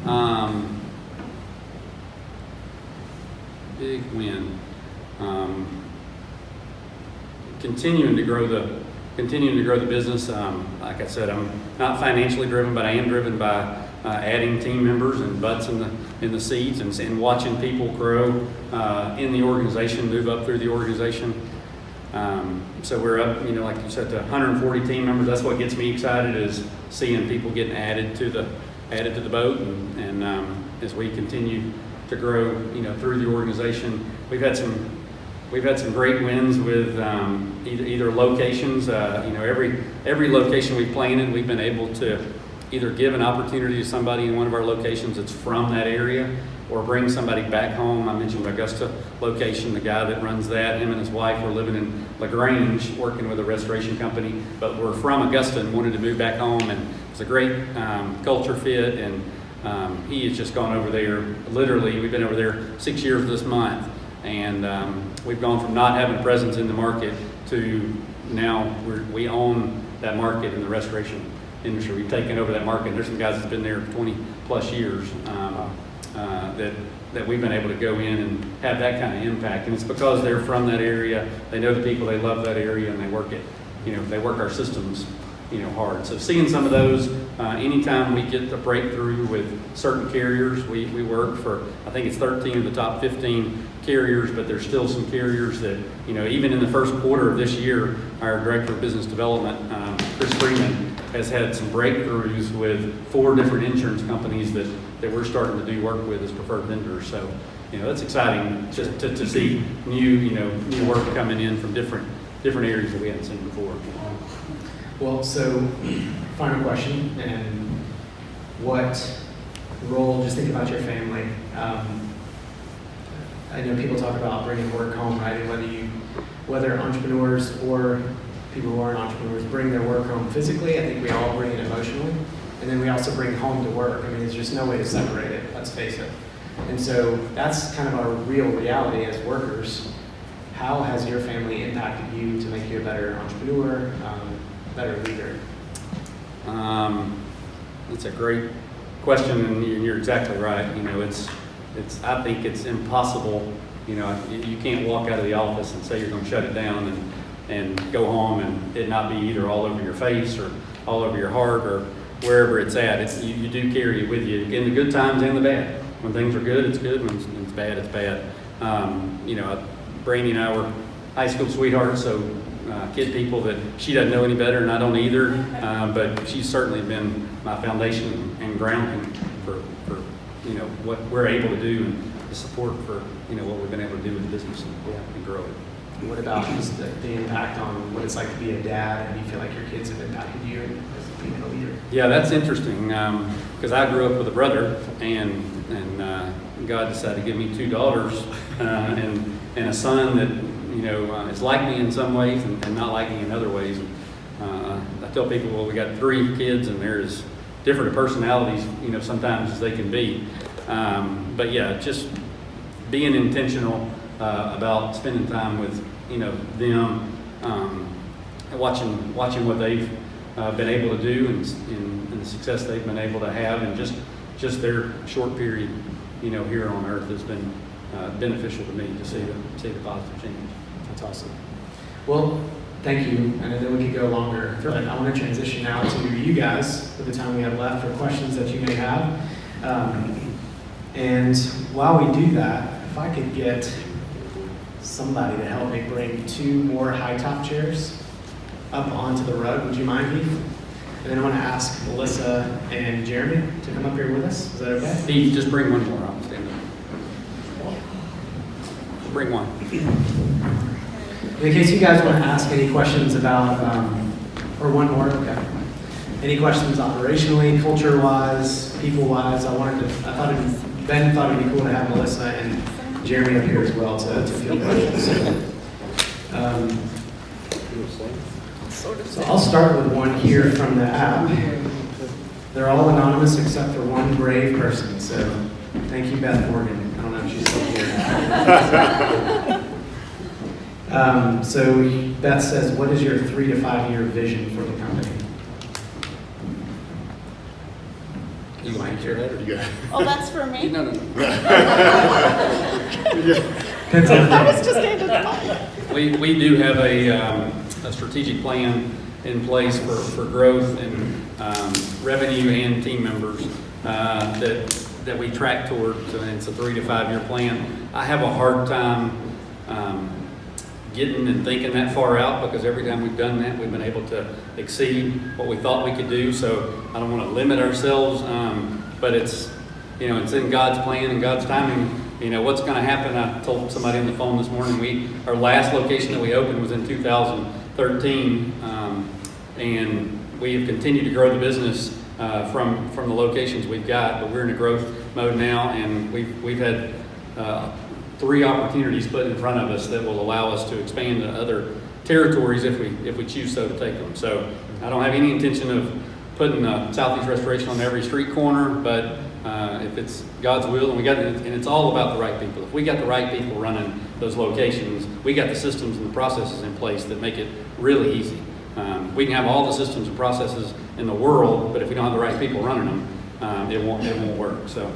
Wow. Big win. continuing to grow the business. Like I said, I'm not financially driven, but I am driven by adding team members and butts in the seats and watching people grow in the organization, move up through the organization. So we're up, like you said, to 140 team members. That's what gets me excited, is seeing people getting added to the boat, and as we continue to grow, through the organization. We've had some great wins with either locations. Every location we've planted, we've been able to either give an opportunity to somebody in one of our locations that's from that area, or bring somebody back home. I mentioned the Augusta location, the guy that runs that, him and his wife were living in LaGrange working with a restoration company, but were from Augusta and wanted to move back home, and it was a great culture fit, and he has just gone over there. Literally, we've been over there 6 years this month, and we've gone from not having a presence in the market to now we own that market in the restoration industry. We've taken over that market, and there's some guys that's been there 20 plus years that we've been able to go in and have that kind of impact. And it's because they're from that area, they know the people, they love that area, and they work our systems hard. So seeing some of those, anytime we get a breakthrough with certain carriers, we work for, I think it's 13 of the top 15 carriers, but there's still some carriers that, even in the first quarter of this year, our Director of Business Development, Chris Freeman, has had some breakthroughs with 4 different insurance companies that we're starting to do work with as preferred vendors. So, that's exciting just to see new work coming in from different areas that we haven't seen before. Well, so final question, and what role, just think about your family. I know people talk about bringing work home, right? And whether entrepreneurs or people who aren't entrepreneurs bring their work home physically, I think we all bring it emotionally. And then we also bring home to work. I mean, there's just no way to separate it, let's face it. And so that's kind of our real reality as workers. How has your family impacted you to make you a better entrepreneur, better leader? That's a great question, and you're exactly right. I think it's impossible. You can't walk out of the office and say you're going to shut it down and go home and it not be either all over your face or all over your heart or wherever it's at. You do carry it with you in the good times and the bad. When things are good, it's good. When it's bad, it's bad. Brandy and I were high school sweethearts, so kid people that she doesn't know any better and I don't either, but she's certainly been my foundation and grounding for what we're able to do and the support for what we've been able to do with the business and grow it. And what about just the impact on what it's like to be a dad, and you feel like your kids have impacted you as being a leader? Yeah, that's interesting, because I grew up with a brother, and God decided to give me 2 daughters and a son that is like me in some ways and not like me in other ways. I tell people, well, we got 3 kids, and they're as different personalities, sometimes as they can be. But yeah, just being intentional about spending time with them, watching what they've been able to do and the success they've been able to have, and just their short period here on earth has been beneficial to me to see the positive change. That's awesome. Well, thank you. And I know we could go longer, but I want to transition now to you guys for the time we have left for questions that you may have. And while we do that, if I could get somebody to help me bring 2 more high top chairs up onto the rug, would you mind, Heath? And then I want to ask Melissa and Jeremy to come up here with us. Is that okay? Heath, just bring one more. I'll stand up. Bring one. In case you guys want to ask any questions about, or one more, okay. Any questions operationally, culture-wise, people-wise? Ben thought it'd be cool to have Melissa and Jeremy up here as well to field questions. So I'll start with one here from the app. They're all anonymous except for one brave person. So thank you, Beth Morgan. I don't know if she's still here. So Beth says, what is your 3 to 5 year vision for the company? You want to hear that, or you got it? Oh, that's for me? No. Depends on the I was just getting to the we do have a strategic plan in place for growth and revenue and team members that we track towards, and it's a 3 to 5 year plan. I have a hard time getting and thinking that far out, because every time we've done that, we've been able to exceed what we thought we could do. So I don't want to limit ourselves, but it's in God's plan and God's timing. What's going to happen. I told somebody on the phone this morning, our last location that we opened was in 2013, and we have continued to grow the business from the locations we've got, but we're in a growth mode now, and we've had 3 opportunities put in front of us that will allow us to expand to other territories if we choose so to take them. So I don't have any intention of putting Southeast Restoration on every street corner, but if it's God's will, and it's all about the right people. If we got the right people running those locations, we got the systems and the processes in place that make it really easy. We can have all the systems and processes in the world, but if we don't have the right people running them, it won't work. So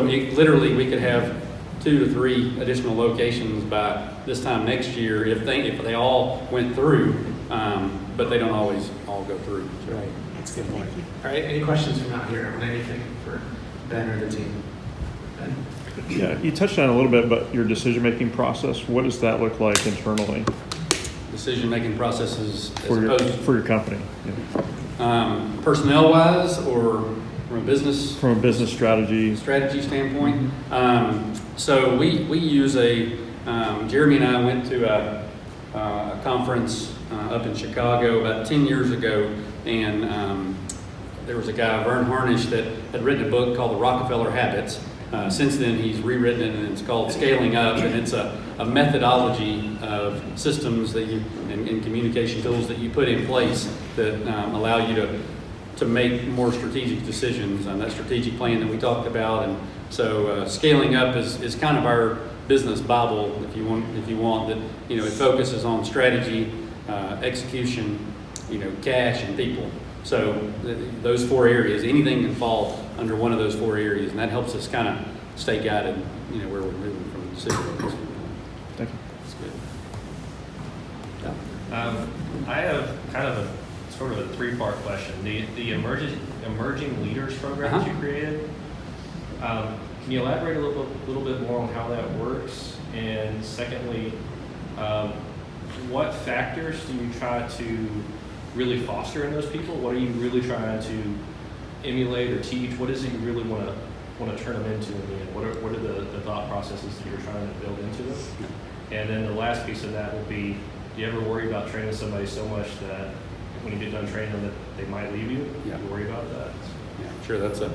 literally we could have 2 to 3 additional locations by this time next year if they all went through, but they don't always all go through. So. Right, that's a good point. All right, any questions from out here on anything for Ben or the team? Ben? Yeah, you touched on it a little bit, but your decision-making process, what does that look like internally? Decision-making processes For your company? Yeah. Personnel-wise, or from a business? From a business strategy standpoint. So we use Jeremy and I went to a conference up in Chicago about 10 years ago, and there was a guy, Vern Harnish, that had written a book called The Rockefeller Habits. Since then, he's rewritten it, and it's called Scaling Up, and it's a methodology of systems that and communication tools that you put in place that allow you to make more strategic decisions on that strategic plan that we talked about. And so Scaling Up is kind of our business Bible, if you want that. It focuses on strategy, execution, cash, and people. So those 4 areas, anything can fall under one of those 4 areas, and that helps us kind of stay guided, where we're moving from the decision. Thank you. That's good. I have kind of a sort of a 3-part question. The emerging leaders program that you created. Can you elaborate a little bit more on how that works? And secondly, what factors do you try to really foster in those people? What are you really trying to emulate or teach? What is it you really want to turn them into in the end? What are the thought processes that you're trying to build into them? And then the last piece of that will be, do you ever worry about training somebody so much that when you get done training them that they might leave you? Yeah. Do you worry about that? Yeah, sure. That's a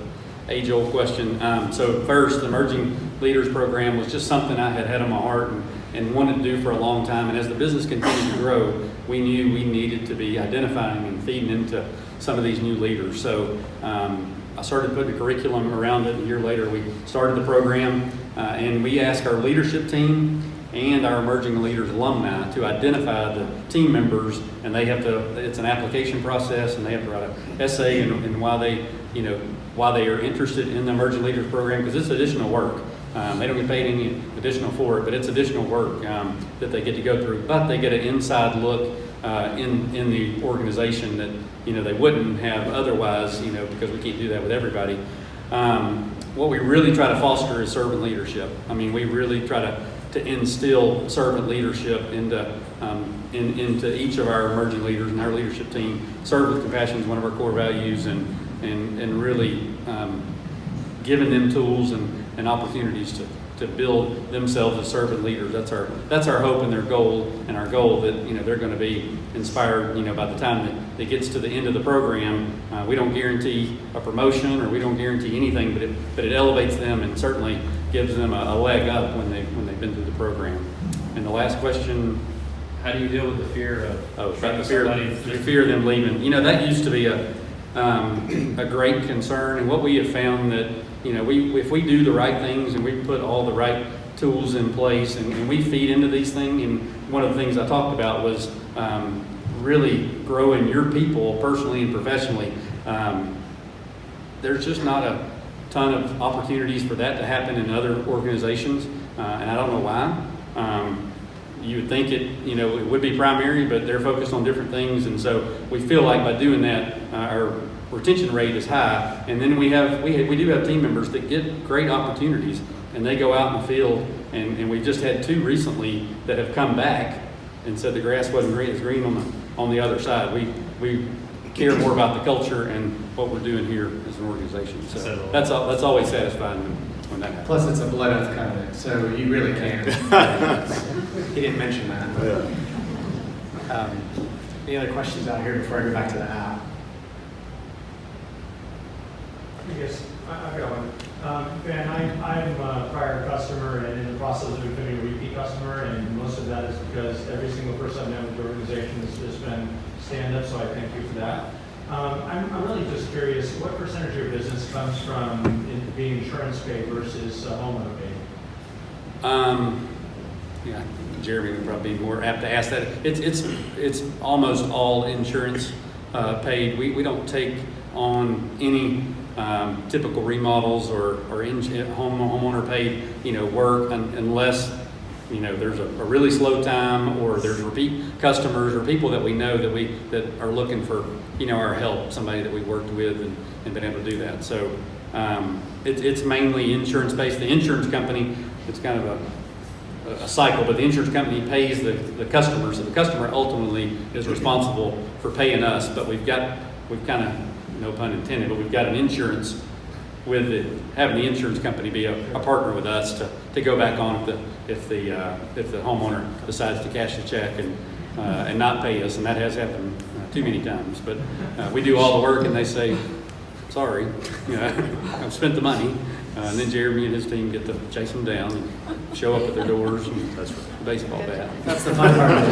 age-old question. So first, the Emerging Leaders Program was just something I had on my heart and wanted to do for a long time. And as the business continued to grow, we knew we needed to be identifying and feeding into some of these new leaders. So I started putting a curriculum around it. A year later, we started the program, and we asked our leadership team and our Emerging Leaders alumni to identify the team members, and they have to, it's an application process, and they have to write an essay and why they are interested in the Emerging Leaders Program, because it's additional work. They don't get paid any additional for it, but it's additional work that they get to go through. But they get an inside look in the organization that they wouldn't have otherwise, because we can't do that with everybody. What we really try to foster is servant leadership. I mean, we really try to instill servant leadership into each of our emerging leaders and our leadership team. Serve with compassion is one of our core values, and really giving them tools and opportunities to build themselves as servant leaders. That's our hope and their goal, and our goal that they're going to be inspired. By the time that it gets to the end of the program, we don't guarantee a promotion or we don't guarantee anything, but it elevates them and certainly gives them a leg up when they've been through the program. And the last question. How do you deal with the fear of The fear of them leaving? That used to be a great concern, and what we have found that if we do the right things and we put all the right tools in place and we feed into these things, and one of the things I talked about was really growing your people personally and professionally. There's just not a ton of opportunities for that to happen in other organizations, and I don't know why. you would think it would be primary, but they're focused on different things. And so we feel like by doing that, our retention rate is high. And then we do have team members that get great opportunities, and they go out in the field, and we just had 2 recently that have come back and said the grass wasn't green, it's green on the other side. We care more about the culture and what we're doing here as an organization. So that's always satisfying when that happens. Plus, it's a blood oath covenant, so you really can. He didn't mention that. Any other questions out here before I go back to the app? Yes, I've got one. Ben, I'm a prior customer and in the process of becoming a repeat customer, and most of that is because every single person I've known with the organization has been stand-up, so I thank you for that. I'm really just curious, what percentage of your business comes from being insurance paid versus homeowner paid? Yeah, Jeremy would probably be more apt to ask that. It's almost all insurance paid. We don't take on any typical remodels or homeowner paid work unless there's a really slow time, or there's repeat customers or people that we know that are looking for our help, somebody that we worked with and been able to do that. So it's mainly insurance based. The insurance company, it's kind of a cycle, but the insurance company pays the customer, so the customer ultimately is responsible for paying us. But we've kind of, no pun intended, but we've got an insurance with having the insurance company be a partner with us to go back on if the homeowner decides to cash the check and not pay us, and that has happened too many times. But we do all the work, and they say, sorry, I've spent the money. And then Jeremy and his team get to chase them down and show up at their doors and that's a baseball bat. That's the fun part of the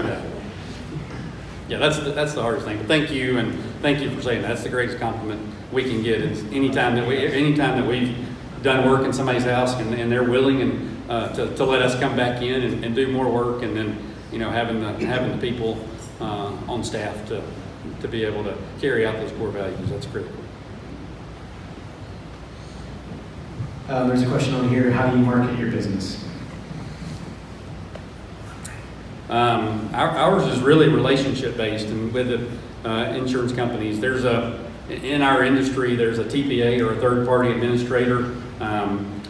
job. Yeah, that's the hardest thing. But thank you, and thank you for saying that. That's the greatest compliment we can get. Is anytime that we've done work in somebody's house and they're willing to let us come back in and do more work, and then having the people on staff to be able to carry out those core values. That's critical. There's a question on here. How do you market your business? Ours is really relationship based, and with the insurance companies, in our industry, there's a TPA or a third party administrator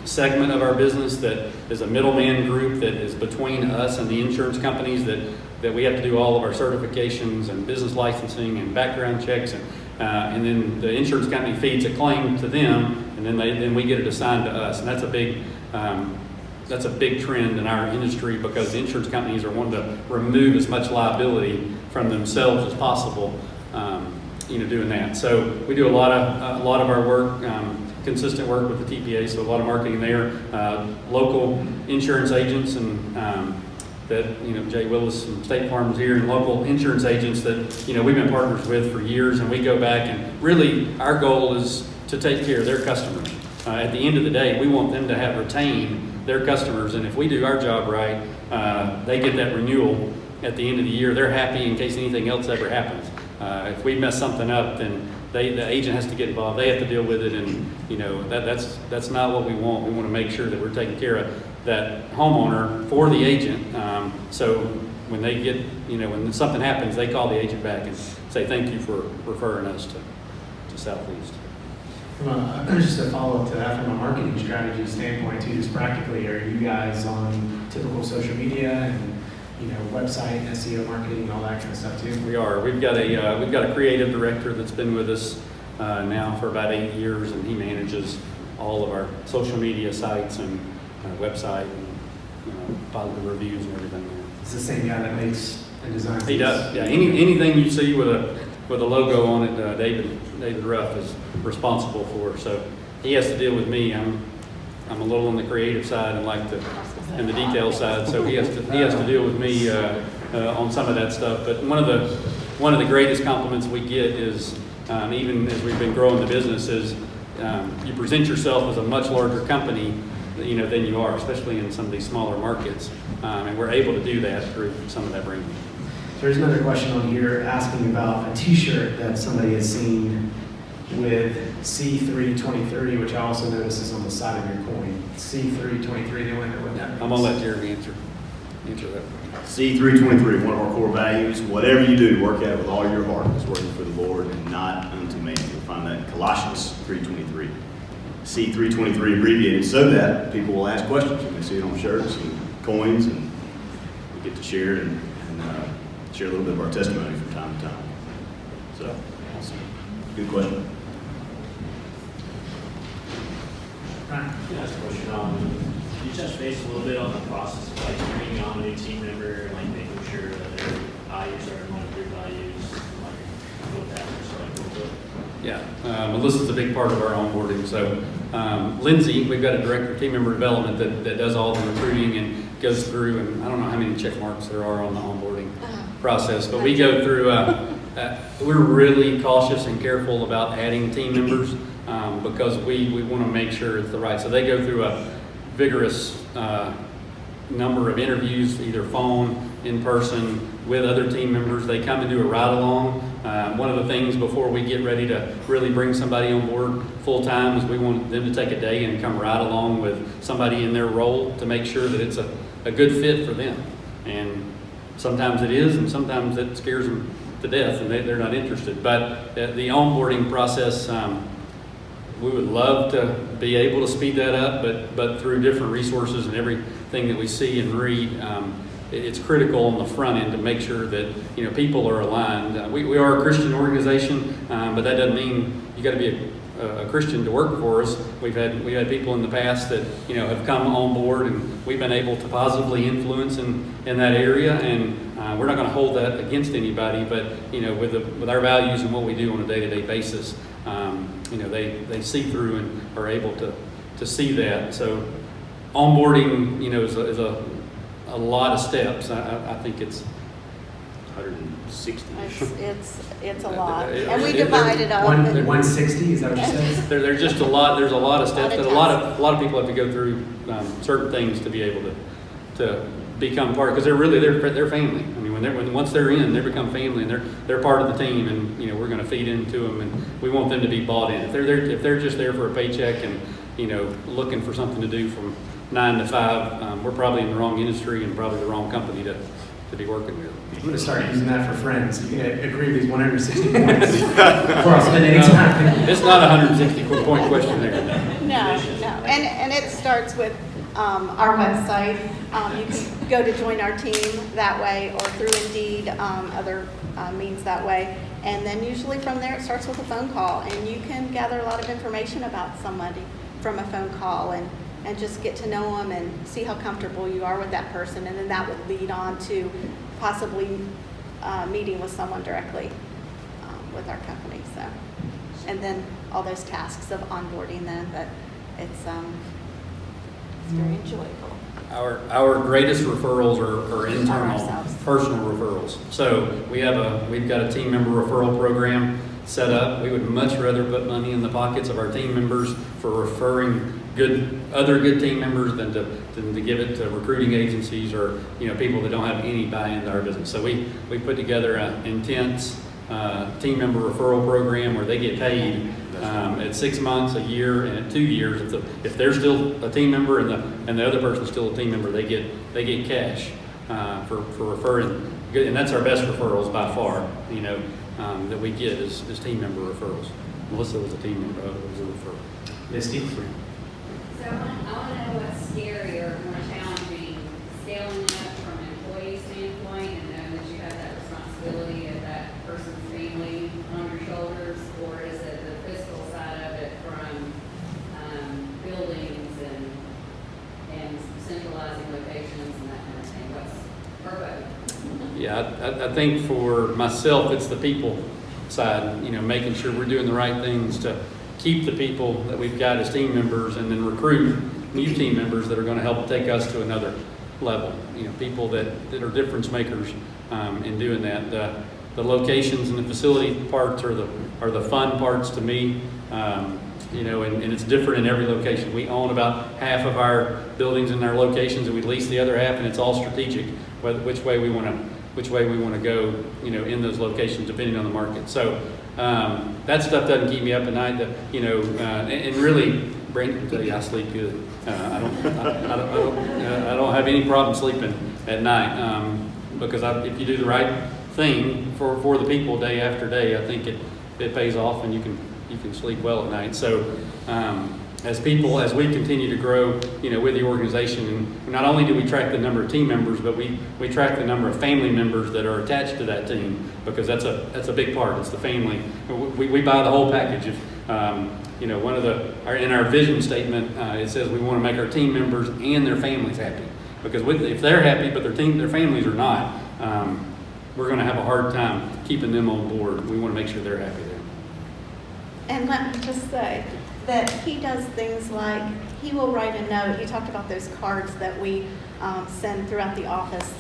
segment of our business that is a middleman group that is between us and the insurance companies that we have to do all of our certifications and business licensing and background checks, and then the insurance company feeds a claim to them, and then we get it assigned to us, and that's a big trend in our industry because the insurance companies are wanting to remove as much liability from themselves as possible, doing that. So we do a lot of our work, consistent work with the TPA, so a lot of marketing there, local insurance agents and that Jay Willis from State Farm is here, and local insurance agents that we've been partners with for years, and we go back and really our goal is to take care of their customers. At the end of the day, we want them to have retained their customers, and if we do our job right, they get that renewal at the end of the year. They're happy in case anything else ever happens. If we mess something up, then the agent has to get involved. They have to deal with it, and that's not what we want. We want to make sure that we're taking care of that homeowner for the agent. So when they get, when something happens, they call the agent back and say thank you for referring us to Southeast. Just a follow-up to that, from a marketing strategy standpoint too, just practically, are you guys on typical social media and website, SEO marketing, and all that kind of stuff too? We are. We've got a creative director that's been with us now for about 8 years, and he manages all of our social media sites and website and positive reviews and everything there. It's the same guy that makes and designs. He does. Yeah. Anything you see with a logo on it, David Ruff is responsible for. So he has to deal with me. I'm a little on the creative side and the detail side. So he has to deal with me on some of that stuff. But one of the greatest compliments we get is even as we've been growing the business is you present yourself as a much larger company than you are, especially in some of these smaller markets, and we're able to do that through some of that branding. So there's another question on here asking about a T-shirt that somebody has seen with C3 2030, which I also notice is on the side of your coin. C3 2030, they went with that. I'm gonna let Jeremy answer. answer that. C323, one of our core values, whatever you do, work at it with all your heart, is working for the Lord and not unto man. You'll find that in Colossians 3:23. C323 abbreviated so that people will ask questions. You can see it on shirts and coins, and we get to share and share a little bit of our testimony from time to time. So, awesome. Good question. Can I ask a question? You touched base a little bit on the process of like bringing on a new team member and like making sure that their values are in line with your values, like what that looks like a little bit. Yeah, Melissa's a big part of our onboarding. So Lindsay, we've got a director of team member development that does all the recruiting and goes through, and I don't know how many check marks there are on the onboarding process, but we go through, we're really cautious and careful about adding team members because we want to make sure it's the right. So they go through a vigorous number of interviews, either phone, in person, with other team members. They come and do a ride-along. One of the things before we get ready to really bring somebody on board full-time is we want them to take a day and come ride along with somebody in their role to make sure that it's a good fit for them. And sometimes it is, and sometimes it scares them to death and they're not interested. But the onboarding process, we would love to be able to speed that up, but through different resources and everything that we see and read, it's critical on the front end to make sure that people are aligned. We are a Christian organization, but that doesn't mean you got to be a Christian to work for us. We've had people in the past that have come on board, and we've been able to positively influence in that area. And we're not going to hold that against anybody, but with our values and what we do on a day-to-day basis, they see through and are able to see that. So onboarding, is a lot of steps. I think it's 160. It's a lot, and we divide it up. 160, is that what you said? There's just a lot. There's a lot of steps A that lot a lot of people have to go through certain things to be able to become part, because they're family. I mean, once they're in, they become family, and they're part of the team, and we're going to feed into them, and we want them to be bought in. If they're just there for a paycheck and looking for something to do from 9 to 5, we're probably in the wrong industry and probably the wrong company to be working with. I'm going to start using that for friends. You can agree with these 160 points before I spend any time. It's not a 160 point question there. No, and it starts with our website. You can go to join our team that way, or through Indeed, other means that way. And then usually from there it starts with a phone call, and you can gather a lot of information about somebody from a phone call, and just get to know them and see how comfortable you are with that person, and then that would lead on to possibly meeting with someone directly with our company. So, and then all those tasks of onboarding them, but it's very enjoyable. Our greatest referrals are internal, ourselves. personal referrals. So we've got a team member referral program set up. We would much rather put money in the pockets of our team members for referring other good team members than to give it to recruiting agencies or people that don't have any buy-in to our business. So we put together an intense team member referral program where they get paid at 6 months, a year, and at 2 years. If they're still a team member and the other person's still a team member, they get cash for referring. Good, and that's our best referrals by far. That we get is team member referrals. Melissa was a team member. Was a referral. Misty? So I want to know what's scarier, more challenging, scaling up from an employee standpoint and know that you have that responsibility of that person's family on your shoulders, or is it the fiscal side of it from buildings and centralizing locations and that kind of thing? Or both? Yeah, I think for myself, it's the people side, making sure we're doing the right things to keep the people that we've got as team members and then recruit new team members that are going to help take us to another level. People that are difference makers in doing that. The locations and the facility parts are the fun parts to me. And it's different in every location. We own about half of our buildings in our locations, and we lease the other half, and it's all strategic, which way we want to go, in those locations, depending on the market. So that stuff doesn't keep me up at night. And really, Brandy can tell you I sleep good. I don't have any problem sleeping at night. Because if you do the right thing for the people day after day, I think it pays off, and you can sleep well at night. So as we continue to grow, with the organization, and not only do we track the number of team members, but we track the number of family members that are attached to that team, because that's a big part. It's the family. We buy the whole package. In our vision statement, it says we want to make our team members and their families happy. Because if they're happy, but their families are not, we're going to have a hard time keeping them on board. We want to make sure they're happy there. And let me just say that he does things like, he will write a note. You talked about those cards that we send throughout the office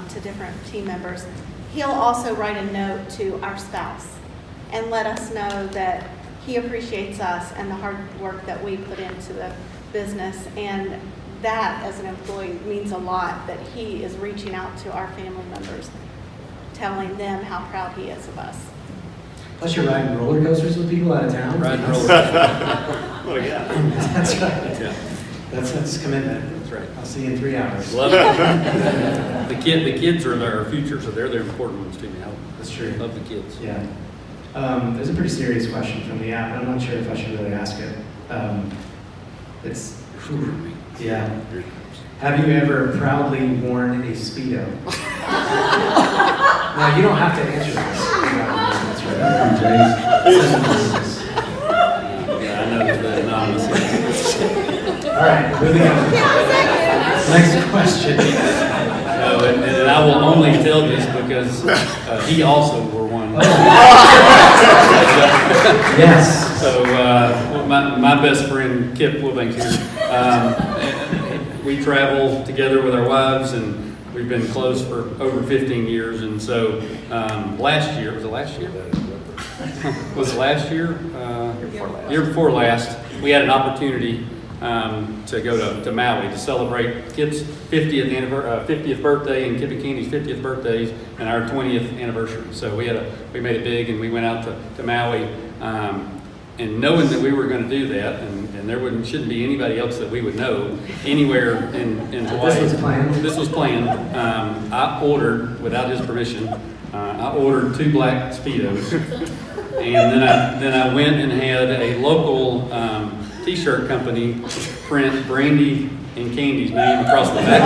to different team members. He'll also write a note to our spouse and let us know that he appreciates us and the hard work that we put into the business. And that, as an employee, means a lot, that he is reaching out to our family members, telling them how proud he is of us. Plus, you're riding roller coasters with people out of town. Riding roller coasters. What a guy. That's right. Yeah. That's commitment. That's right. I'll see you in 3 hours. Love it. The kids are our future, so they're the important ones to me. That's true. Love the kids. Yeah. There's a pretty serious question from the app, and I'm not sure if I should really ask it. Yeah. Have you ever proudly worn a Speedo? Now, you don't have to answer this. That's right. Yeah, I know the anonymous. All right, moving on. Next question. No, and I will only tell this because he also wore one. Yes. So my best friend Kip Wilbanks here, we travel together with our wives, and we've been close for over 15 years. And so last year, was it last year? Was it last year? Year before last, we had an opportunity to go to Maui to celebrate Kip's 50th birthday and Kip and Candy's 50th birthdays and our 20th anniversary. So we made it big, and we went out to Maui, and knowing that we were going to do that, and there shouldn't be anybody else that we would know anywhere in Hawaii. This was planned? This was planned. I ordered, without his permission, I ordered 2 black Speedos, and then I went and had a local T-shirt company print Brandy and Candy's name across the back.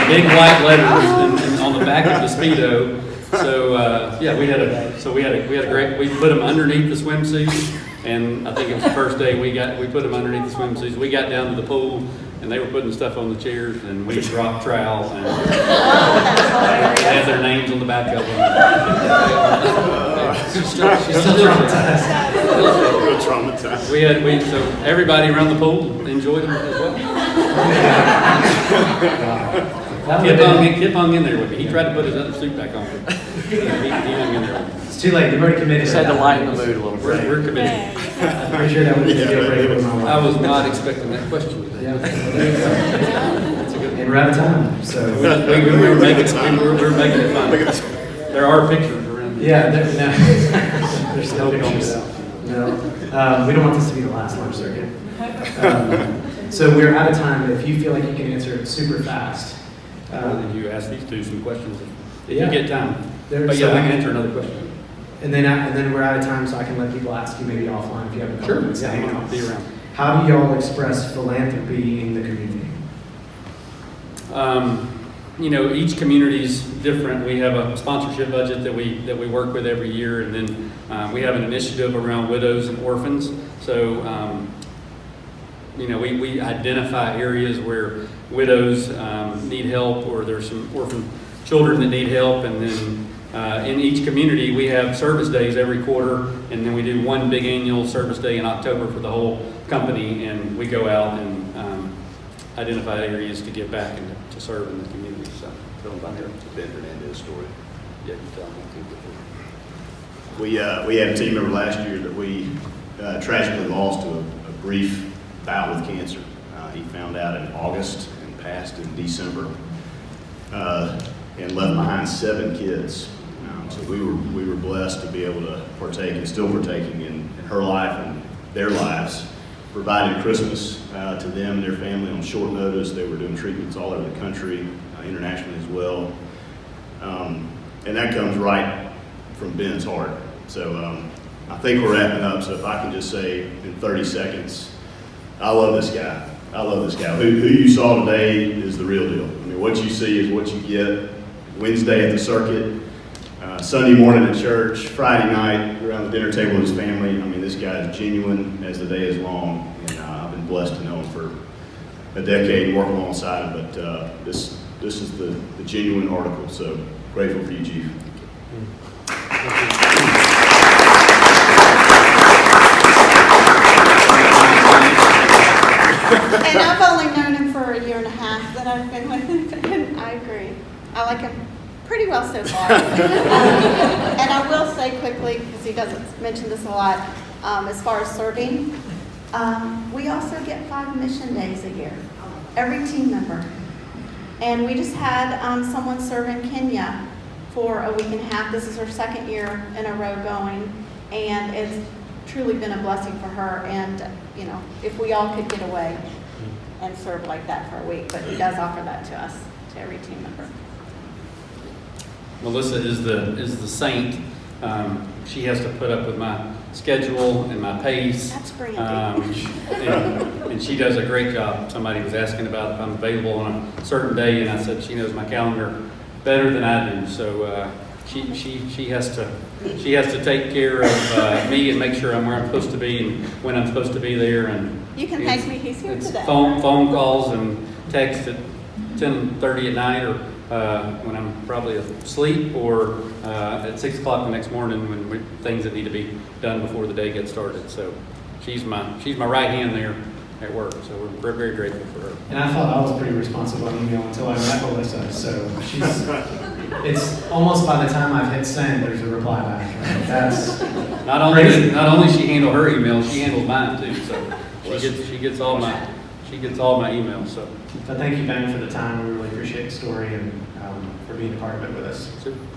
Big white letters on the back of the Speedo. So we had a great. We put them underneath the swimsuits, and I think it was the first day we put them underneath the swimsuits. We got down to the pool, and they were putting stuff on the chairs, and we dropped trowel, and they had their names on the back of them. She's still traumatized. So everybody around the pool enjoyed them as well. Kip hung in there with me. He tried to put his other suit back on. He hung in there. It's too late. You've already committed. Just had to lighten the mood a little bit. We're committed. I'm pretty sure that would be a deal breaker with my wife. I was not expecting that question today. Yeah. And we're out of time, so we were making it fun. There are pictures around. Yeah, there's still pictures. No, we don't want this to be the last lunch circuit. So we're out of time. If you feel like you can answer it super fast. Then you ask these two some questions if Yeah. you get time. There- But so- yeah, I can answer another question. And then we're out of time, so I can let people ask you maybe offline if you have a Sure. comment. Yeah, I'll be around. How do y'all express philanthropy in the community? Each community's different. We have a sponsorship budget that we work with every year, and then we have an initiative around widows and orphans. So, we identify areas where widows need help, or there's some orphan children that need help, and then in each community we have service days every quarter, and then we do one big annual service day in October for the whole company, and we go out and identify areas to give back and to serve in the community. So, Ben Hernandez story. yeah, you tell them. We had a team member last year that we tragically lost to a brief bout with cancer. He found out in August and passed in December, and left behind 7 kids. So we were blessed to be able to partake and still partaking in her life and their lives. provided Christmas to them and their family on short notice. They were doing treatments all over the country, internationally as well. And that comes right from Ben's heart. So I think we're wrapping up. So if I can just say in 30 seconds, I love this guy. I love this guy. Who you saw today is the real deal. I mean, what you see is what you get. Wednesday at the circuit, Sunday morning at church, Friday night around the dinner table with his family. I mean, this guy is genuine as the day is long, and I've been blessed to know him for a decade and work alongside him. But this is the genuine article. So grateful for you, Chief. And I've only known him for a year and a half that I've been with him, and I agree. I like him pretty well so far. And I will say quickly, because he doesn't mention this a lot, as far as serving, we also get 5 mission days a year, every team member. And we just had someone serve in Kenya for a week and a half. This is her 2nd year in a row going, and it's truly been a blessing for her. And you know, if we all could get away and serve like that for a week, but he does offer that to us, to every team member. Melissa is the saint. She has to put up with my schedule and my pace. That's Brandy. And she does a great job. Somebody was asking about if I'm available on a certain day, and I said she knows my calendar better than I do. So she has to take care of me and make sure I'm where I'm supposed to be and when I'm supposed to be there. And You can thank me, he's here it's today. phone calls and text at 10:30 at night, or when I'm probably asleep, or at 6 o'clock the next morning when things that need to be done before the day gets started. So she's my right hand there at work. So we're very grateful for her. And I thought I was pretty responsive on email until I met Melissa. So it's almost by the time I've hit send, there's a reply back. Right? That's Not only she handled her email, she handled mine too. So she gets all my emails. So thank you, Ben, for the time. We really appreciate the story and for being a part of it with us.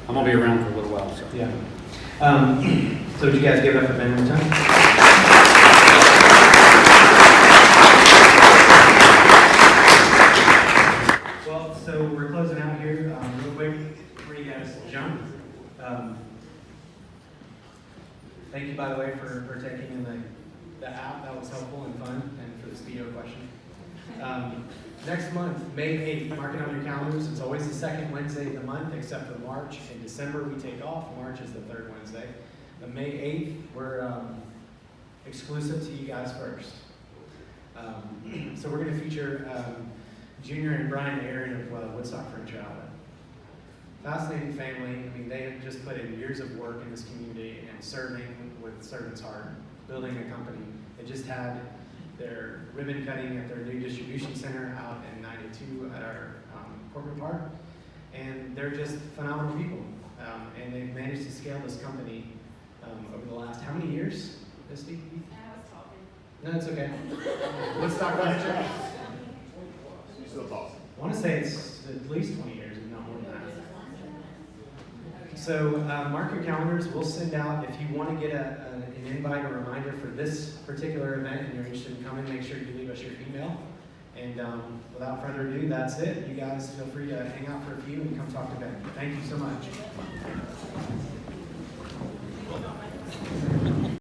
I'm gonna be around for a little while. So Yeah. So would you guys give it up for Ben one time? Well, so we're closing out here real quick before you guys jump. Thank you, by the way, for taking in the app. That was helpful and fun, and for the speedo question. Next month, May 8th, mark it on your calendars. It's always the 2nd Wednesday of the month, except for March. In December, we take off. March is the 3rd Wednesday. But May 8th, we're exclusive to you guys first. So we're going to feature Junior and Brian Aaron of Woodstock Furniture Outlet. Fascinating family. I mean, they have just put in years of work in this community and serving with servant's heart, building a company. They just had their ribbon cutting at their new distribution center out in 92 at our corporate park. And they're just phenomenal people. And they've managed to scale this company over the last, how many years, Misty? I was talking. No, it's okay. Woodstock Furniture. You still talking? I want to say it's at least 20 years, if not more than that. So mark your calendars. We'll send out, if you want to get an invite or reminder for this particular event and you're interested in coming, make sure you leave us your email. And without further ado, that's it. You guys feel free to hang out for a few and come talk to Ben. Thank you so much.